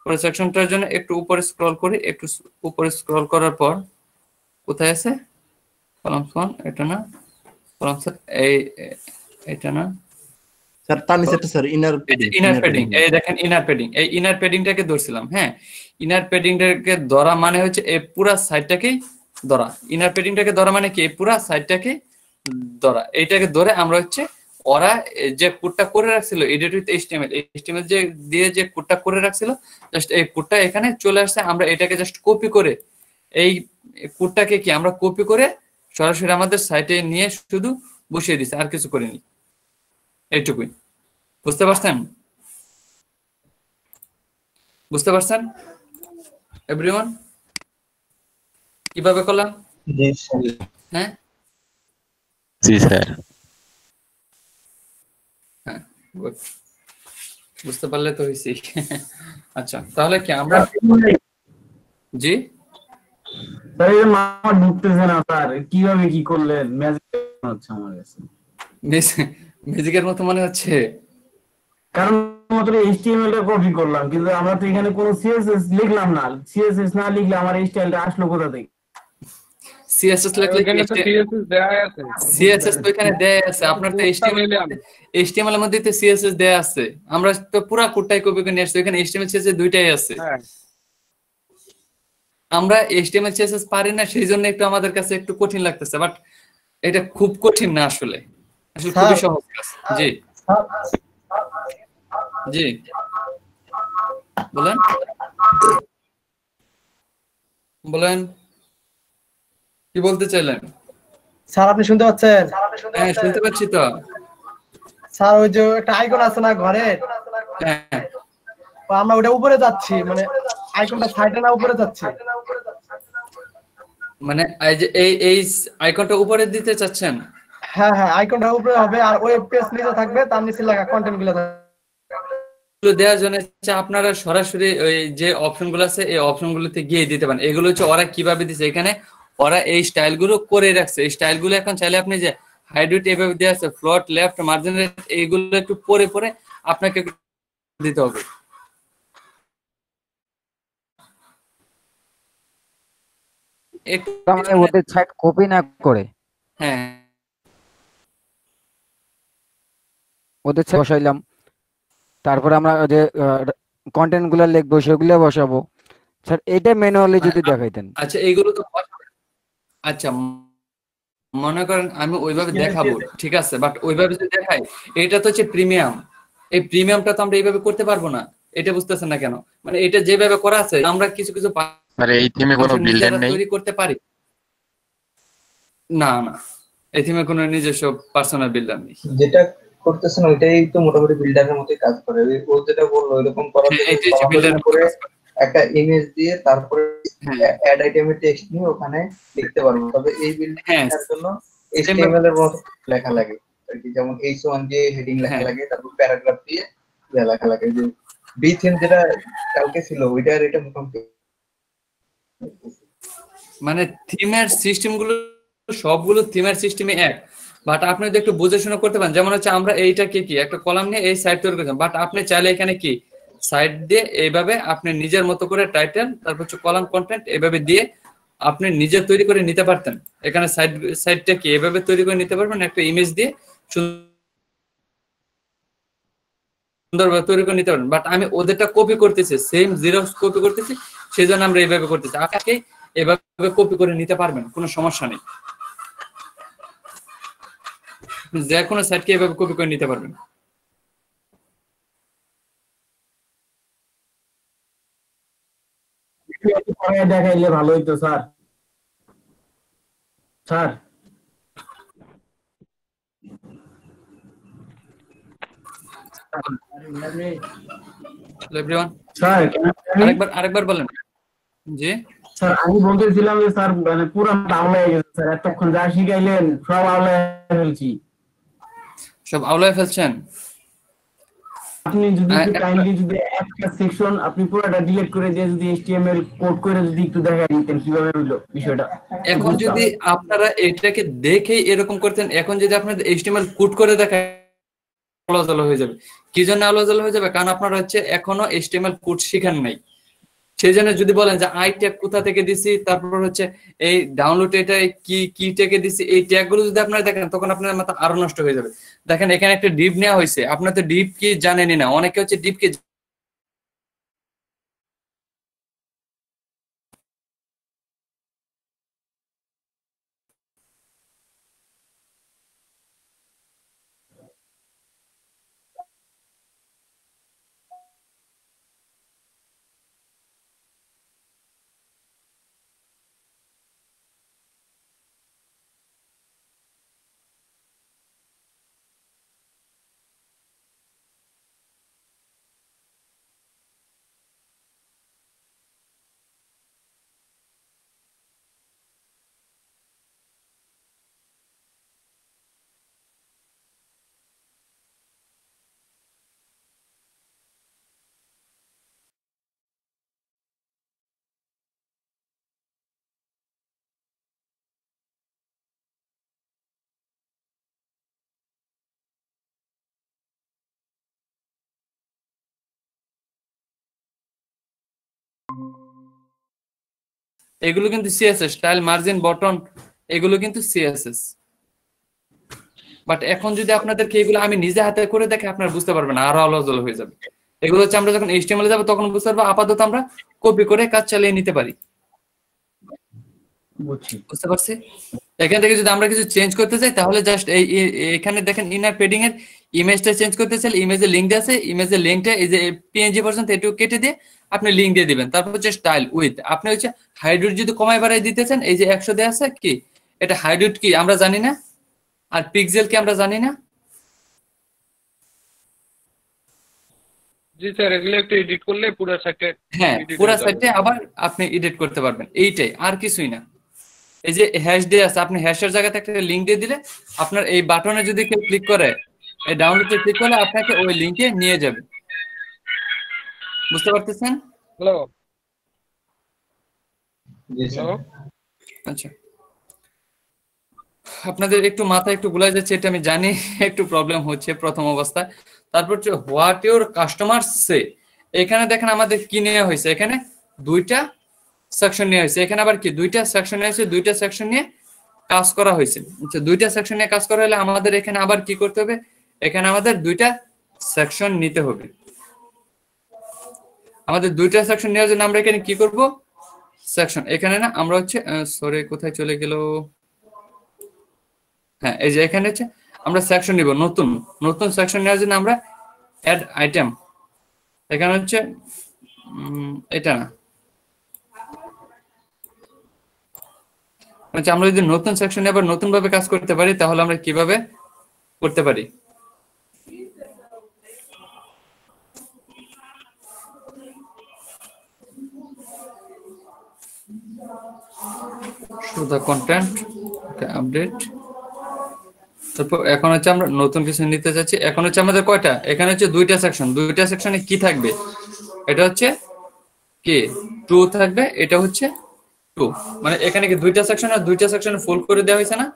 পুরো সেকশনটার জন্য একটু উপরে স্ক্রল করি, একটু উপরে স্ক্রল করার পর কোথায় আছে কলামস 1, এটা না কলামস, এই এটা না স্যার তার নিচেটা স্যার ইনার প্যাডিং, এই দেখেন ইনার প্যাডিং, এই ইনার প্যাডিংটাকে ধরছিলাম। হ্যাঁ ইনার প্যাডিংটাকে ধরা মানে হচ্ছে এই পুরো সাইটটাকে ধরা। ইনার প্যাডিংটাকে ধরা মানে কি এই পুরো সাইটটাকে ধরা। এইটাকে ধরে আমরা হচ্ছে ওরা যে কোডটা করে রাখছিল এডিট উইথ এইচটিএমএল, এইচটিএমএল যে দিয়ে যে কোডটা করে রাখছিল, জাস্ট এই কোডটা এখানে চলে আসছে, আমরা এটাকে জাস্ট কপি করে এই কোডটাকে কি আমরা কপি করে সরাসরি আমাদের সাইটে নিয়ে শুধু বসিয়ে দিছি, আর কিছু করিনি। এইটুকুই। বুঝতে পারছেন? বুঝতে পারছেন এভরিওয়ান কিভাবে করলাম? জি স্যার। হ্যাঁ জি স্যার। হ্যাঁ good. বুঝতে পারলে তো হয়েছি। আচ্ছা তাহলে কি আমরা জি স্যার এই মামা ঢুকতেছে না স্যার, কিভাবে কি করলেন? ম্যাজিক হচ্ছে আমার কাছে, ম্যাজিকের মতো মনে হচ্ছে। কারণ মাত্র এইচটিএমএল টা কপি করলাম, কিন্তু আমরা তো এখানে কোনো সিএসএস লিখলাম না। সিএসএস না লিখলে আমার এই স্টাইলটা আসলো কোথা থেকে? সিএসএস লিখলে ওখানে তো সিএসএস দেয়া আছে। সিএসএস তো এখানে দেয়া আছে, আপনার তো এইচটিএমএল এর মধ্যে তো সিএসএস দেয়া আছে। আমরা তো পুরো কোডটাই কপি করে নিয়ে আসছি, এখানে এইচটিএমএল সিএসএস দুইটাই আছে। হ্যাঁ আমরা এইচটিএমএল সিএসএস পারি না, সেই জন্য একটু আমাদের কাছে একটু কঠিন লাগতেছে, বাট এটা খুব কঠিন না আসলে, আসলে খুবই সহজ কাজ। জি জি বলেন বলেন কি বলতে চাইলেন? স্যার আপনি শুনতে পাচ্ছেন? হ্যাঁ শুনতে পাচ্ছি তো। স্যার ওই যে একটা আইকন আছে না ঘরে, হ্যাঁ আমরা ওটা উপরে যাচ্ছি, মানে আইকনটা সাইডে না উপরে যাচ্ছে। মানে এই যে এই আইকনটা উপরে দিতে চাচ্ছেন? হ্যাঁ হ্যাঁ, আইকনটা উপরে হবে আর ওয়েব পেজ নিচে থাকবে, তার নিচে লেখা কন্টেন্ট গুলো থাকবে। দেওয়ার জন্য আপনারা সরাসরি ওই যে অপশন গুলো আছে এই অপশন গুলোতে গিয়ে দিতে পারেন। এগুলো হচ্ছে ওরা কিভাবে দিচ্ছে, এখানে ওরা এই স্টাইল গুলো করে রাখছে। এই স্টাইল গুলো এখন চাইলে আপনি যে হাইড্রোট এভাবে দেওয়া আছে, ফ্লোট লেফট মার্জিন এইগুলো একটু পরে পরে আপনাকে দিতে হবে। একটু মানে ওদের সাইট কপি না করে হ্যাঁ ওদের সাইট বসাইলাম, তারপরে আমরা যে কন্টেন্ট গুলো লিখবো সেগুলো বসাবো। স্যার এটা ম্যানুয়ালি যদি দেখাইতেন। আচ্ছা এইগুলো তো আচ্ছা মনে করেন আমি ওইভাবে দেখাবো, ঠিক আছে, বাট ওইভাবে যদি দেখাই এটা তো হচ্ছে প্রিমিয়াম। এই প্রিমিয়ামটা তো আমরা এইভাবে করতে পারবো না, এটা বুঝতেছেন না কেন? মানে এটা যেভাবে করা আছে আমরা কিছু কিছু মানে এই থিমে কোনো বিল্ডার নেই? তৈরি করতে পারি না। না এই থিমে কোনো নিজস্ব পার্সোনাল বিল্ডার নেই। যেটা করতেছেন ওইটাই তো মোটামুটি বিল্ডারের মতোই কাজ করে। ও যেটা বললো ওইরকম করা করে একটা ইমেজ দিয়ে তারপরে অ্যাড আইটেমের টেক্সট নিয়ে ওখানে লিখতে পারবো। তবে এই বিল্ডারের জন্য এইচটিএমএল এর মতো লেখা লাগে আর কি, যেমন h1 দিয়ে হেডিং লেখা লাগে, তারপর প্যারাগ্রাফ দিয়ে লেখা লাগে। যে বি থিম যেটা কালকে ছিল ওইটার এটা মোটামুটি মানে থিমের সিস্টেম গুলো সবগুলো থিমের সিস্টেমে এক, বাট আপনি যদি একটু বুঝে শুনে করতে পারেন, যেমন হচ্ছে আমরা এইটাকে কি একটা কলাম নিয়ে এই সাইড তৈরি করেছিলাম, বাট আপনি চাইলে এখানে কি সাইড দিয়ে এইভাবে আপনি নিজের মতো করে টাইটেল তারপর হচ্ছে কলাম কন্টেন্ট এইভাবে দিয়ে আপনি নিজে তৈরি করে নিতে পারতেন। এখানে সাইডটা কি এভাবে তৈরি করে নিতে পারবেন, একটা ইমেজ দিয়ে সুন্দরভাবে তৈরি করে নিতে পারবেন। বাট আমি ওদেরটা কপি করতেছি, সেম জেরক্স কপি করতেছি, সেই জন্য আমরা এইভাবে করতেছি। আপনাকে এভাবে কপি করে নিতে পারবেন, কোনো সমস্যা নেই, যে কোনো সাইটকে এভাবে কপি করে নিতে পারবেন। দেখাইলে ভালো হইতো স্যার। স্যার আরেকবার বলেন। জি স্যার আমি বলতেছিলাম যে স্যার মানে পুরো আওলা হয়ে গেছে স্যার, এতক্ষণ যা শিখাইলেন সব আওলা ফেলছি। সব আওলায় ফেলছেন? আপনি যদি কাইন্ডলি যদি একটা সেকশন আপনি পুরোটা ডিলিট করে দিয়ে যদি এইচটিএমএল কোড করে যদি একটু দেখাই দিতেন কিভাবে হলো বিষয়টা। এখন যদি আপনারা এটাকে দেখে এরকম করতেন, এখন যদি আপনাদের এইচটিএমএল কোড করে দেখায় আলোচনা হয়ে যাবে। কি জন্য আলোচনা হয়ে যাবে? কারণ আপনারা হচ্ছে এখনো এইচটিএমএল কোড শিখেন নাই। সেই জন্য যদি বলেন যে আই ট্যাগ কোথা থেকে দিছি, তারপর হচ্ছে এই ডাউনলোড এটা কি ট্যাগে দিছি, এই ট্যাগ গুলো যদি আপনারা দেখেন তখন আপনার মাথা আরো নষ্ট হয়ে যাবে। দেখেন এখানে একটা ডিপ নেওয়া হয়েছে, আপনার তো ডিপ কি জানেনই না, অনেকে হচ্ছে ডিপ কি এগুলো কিন্তু সিএসএস, স্টাইল, মার্জিন, বটন, এগুলো কিন্তু সিএসএস। বাট এখন যদি আপনাদেরকে এগুলো আমি নিজে হাতে করে দেখে আপনারা বুঝতে পারবেন না, আরো আলোচনা হয়ে যাবে। এগুলো হচ্ছে আমরা যখন এইচটিএমএল যাবো তখন বুঝতে পারবো, আপাতত আমরা কপি করে কাজ চালিয়ে নিতে পারি। বুঝতে পারছি? এখান থেকে যদি আমরা কিছু চেঞ্জ করতে চাই তাহলে জাস্ট এখানে দেখেন ইনার পেডিং এর ইমেজটা চেঞ্জ করতে চাইলে ইমেজের লিংক আছে, ইমেজের লিংকটা এই যে পিএনজি পর্যন্ত এটুকু কেটে দিয়ে আপনি লিংক দিয়ে দিবেন। তারপর হচ্ছে স্টাইল উইথ, আপনি হচ্ছে হাইড্রোট যদি কমায় বাড়ায় দিতে চান, এই যে 100 দেয়া আছে, কি এটা হাইড্রোট কি আমরা জানি না, আর পিক্সেল কি আমরা জানি না। জি স্যার, এগুলো একটু এডিট করলে পুরো সাইটে, হ্যাঁ পুরো সাইটে আবার আপনি এডিট করতে পারবেন, এইটাই আর কিছুই না। এই যে হ্যাশ দিয়ে আছে, আপনি হ্যাশের জায়গাতে একটা লিংক দিয়ে দিলে আপনার এই বাটনে যদি কেউ ক্লিক করে, এই ডাউনলোডে ক্লিক করলে আপনাকে ওই লিংকে নিয়ে যাবে। বুঝতে পারতেছেন? হ্যালো জি স্যার। আচ্ছা, আপনাদের একটু মাথা একটু গুলাই যাচ্ছে, এটা আমি জানি, একটু প্রবলেম হচ্ছে প্রথম অবস্থায়। তারপর হচ্ছে হোয়াট ইউর কাস্টমার সে, এখানে দেখেন আমাদের কি নেওয়া হয়েছে, এখানে দুইটা সেকশন নেওয়া হয়েছে, এখানে আবার কি দুইটা সেকশন নেওয়া হয়েছে, দুইটা সেকশন নিয়ে কাজ করা হয়েছে। আচ্ছা, দুইটা সেকশন নিয়ে কাজ করা হলে আমাদের এখানে আবার কি করতে হবে, এখানে আমাদের দুইটা সেকশন নিতে হবে। আমাদের দুইটা সেকশন নেওয়ার জন্য আমরা এখানে কি করব, সেকশন, এখানে না আমরা হচ্ছে সরি কোথায় চলে গেল, হ্যাঁ এই যে এখানে হচ্ছে আমরা সেকশন নিব, নতুন নতুন সেকশন নেওয়ার জন্য আমরা অ্যাড আইটেম, এখানে হচ্ছে এটা না, আচ্ছা আমরা যদি নতুন সেকশনে আবার নতুন ভাবে কাজ করতে পারি তাহলে আমরা কিভাবে করতে পারি। show the content, okay, update। তারপর এখন হচ্ছে আমরা নতুন কিছু নিতে যাচ্ছি, এখন হচ্ছে আমাদের কয়টা, এখানে হচ্ছে দুইটা সেকশন, দুইটা সেকশনে কি থাকবে, এটা হচ্ছে কি 2 থাকবে, এটা হচ্ছে 2, মানে এখানে কি দুইটা সেকশন আর দুইটা সেকশনে ফুল করে দেওয়া হয়েছে না,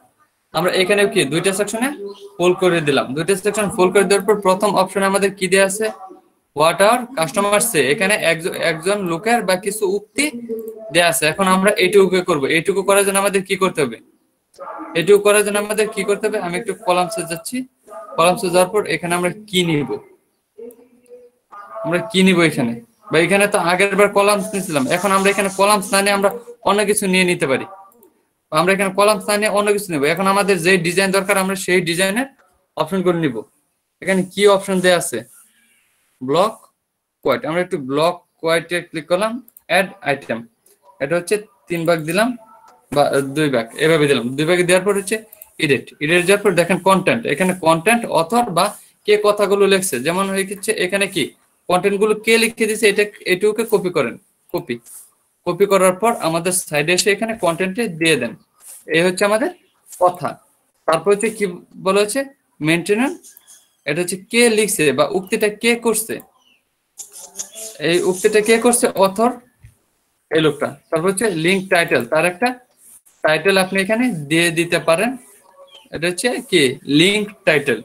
আমরা এখানে কি দুইটা সেকশনে ফুল করে দিলাম। দুইটা সেকশন ফুল করে দেওয়ার পর প্রথম অপশনে আমাদের কি দেয়া আছে, হোয়াট আর কাস্টমার সে, এখানে একজন লোকের বা কিছু উক্তি দেয়া আছে। এখন আমরা এইটুকু করব, এইটুকু করার জন্য আমাদের কি করতে হবে, এইটুকু করার জন্য আমাদের কি করতে হবে, আমি একটু কলামসে যাচ্ছি, কলামসে যাওয়ার পর এখানে আমরা কি নিব, আমরা কি নিব এখানে, বা এখানে তো আগের বার কলামস নিয়েছিলাম, এখন আমরা এখানে কলামস না নিয়ে আমরা অন্য কিছু নিয়ে নিতে পারি, আমরা এখানে কলামস না নিয়ে অন্য কিছু নেব। এখন আমাদের যে ডিজাইন দরকার আমরা সেই ডিজাইনের অপশন করে নিব। এখানে কি অপশন দেয়া আছে, ব্লক কোয়াইট, আমরা একটু ব্লক কোয়াইটে ক্লিক করলাম, অ্যাড আইটেম, এটা হচ্ছে 3 ভাগ দিলাম বা 2 ভাগ, এভাবে দিলাম, 2 ভাগে দেওয়ার পর হচ্ছে এডিট, এডিট দেওয়ার পর দেখেন কন্টেন্ট, এখানে কন্টেন্ট অথর বা কে কথাগুলো লিখছে, যেমন হয়ে গেছে এখানে কি কন্টেন্ট গুলো কে লিখে দিয়েছে, এটা এটুকুকে কপি করেন, কপি কপি করার পর আমাদের সাইডে এসে এখানে কন্টেন্টে দিয়ে দেন, এই হচ্ছে আমাদের কথা। তারপর হচ্ছে কি বলা হচ্ছে মেইনটেনেন্স, এটা হচ্ছে কে লিখছে বা উক্তিটা কে করছে, এই উক্তিটা কে করছে, অথর এই লোকটা। তারপর হচ্ছে লিঙ্ক টাইটেল, তার একটা টাইটেল আপনি এখানে দিয়ে দিতে পারেন, এটা হচ্ছে কি লিঙ্ক টাইটেল,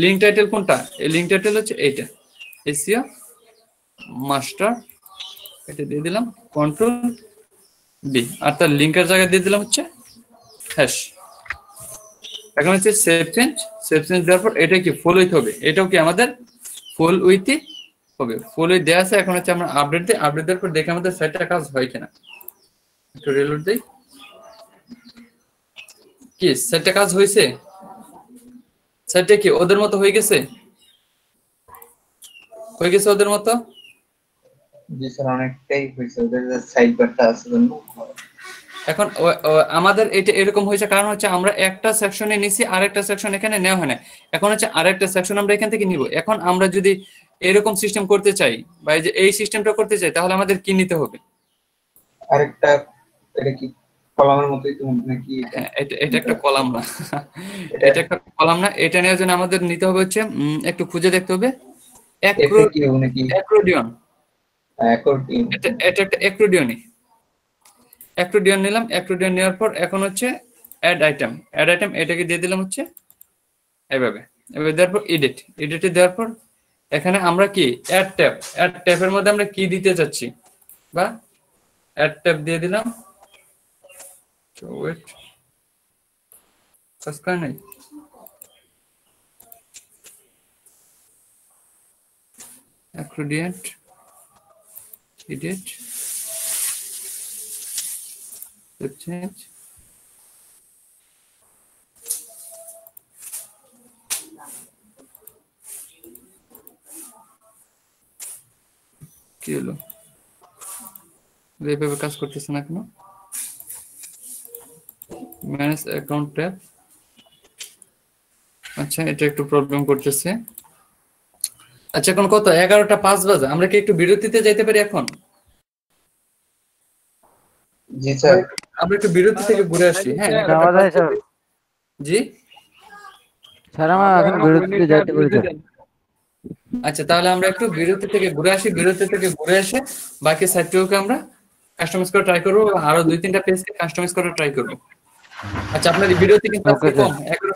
লিঙ্ক টাইটেল কোনটা, এই লিঙ্ক টাইটেল হচ্ছে এইটা, এসিও মাস্টার, এটা দিয়ে দিলাম কন্ট্রোল বি, আর তার লিঙ্কের জায়গায় দিয়ে দিলাম হচ্ছে হ্যাশ। এখন হচ্ছে সেভ চেঞ্জ, সেভ চেঞ্জ দেওয়ার পর এটা কি ফুল উইথ হবে, এটাও কি আমাদের ফুল উইথই হবে, ফুল উইথ দেওয়া আছে। এখন হচ্ছে আমরা আপডেট দিই, আপডেট দেওয়ার পর দেখে আমাদের সাইটটা কাজ হয় কিনা, একটু রিলোড দেই, কি সাইটটা কাজ হয়েছে, সাইটটা কি ওদের মতো হয়ে গেছে, হয়ে গেছে ওদের মতো। জি স্যার, অনেকটাই হয়েছে, ওদের সাইড বারটা আছে জন্য। এখন আমাদের এটা এরকম হয়েছে কারণ হচ্ছে আমরা একটা সেকশনে নিছি, আরেকটা সেকশন এখানে নেওয়া হয় না, এখন হচ্ছে আরেকটা সেকশন আমরা এখান থেকে নিব। এখন আমরা যদি এরকম সিস্টেম করতে চাই বা এই যে এই সিস্টেমটা করতে চাই তাহলে আমাদের কি নিতে হবে, আরেকটা, এটা কি কলামের মতোই তো নাকি? এটা একটা কলাম না, এটা একটা কলাম না, এটা নেওয়ার জন্য আমাদের নিতে হবে হচ্ছে একটু খুঁজে দেখতে হবে, অ্যাক্রোডিয়ন, এটা একটা অ্যাক্রোডিয়নই, অ্যাক্রোডিয়ন নিলাম, অ্যাক্রোডিয়ন নেওয়ার পর এখন হচ্ছে অ্যাড আইটেম, অ্যাড আইটেম এটাকে দিয়ে দিলাম হচ্ছে এইভাবে, এবার দেওয়ার পর এডিট, এডিটে দেওয়ার পর এখানে আমরা কি অ্যাড ট্যাব, অ্যাড ট্যাবের মধ্যে আমরা কি দিতে চাচ্ছি বা অ্যাড ট্যাব দিয়ে দিলাম। ওয়েট, কাজ করে নাই। অ্যাক্রোডিয়েন্ট এডিট চেঞ্জ কি হলো? এইভাবে কাজ করতেছে না কেন? Manage account tab. আচ্ছা, এটা একটু প্রবলেম করতেছে। আচ্ছা, এখন কত? 11:05 বাজে। আমরা কি একটু বিরতিতে যাইতে পারি এখন? জি স্যার। আমরা একটু বিরতি থেকে ঘুরে আসি। হ্যাঁ, যাওয়া যায় স্যার? জি স্যার আমরা এখন বিরতিতে যাইতে পারি স্যার। আচ্ছা, তাহলে আমরা একটু বিরতি থেকে ঘুরে আসি। বিরতি থেকে ঘুরে এসে বাকি সাইটগুলোকে আমরা কাস্টমাইজ করে ট্রাই করবো। আরো 2-3টা পেজকে কাস্টমাইজ করে ট্রাই করবো। আচ্ছা, আপনার বিরতি কিন্তু আজকে কম, 11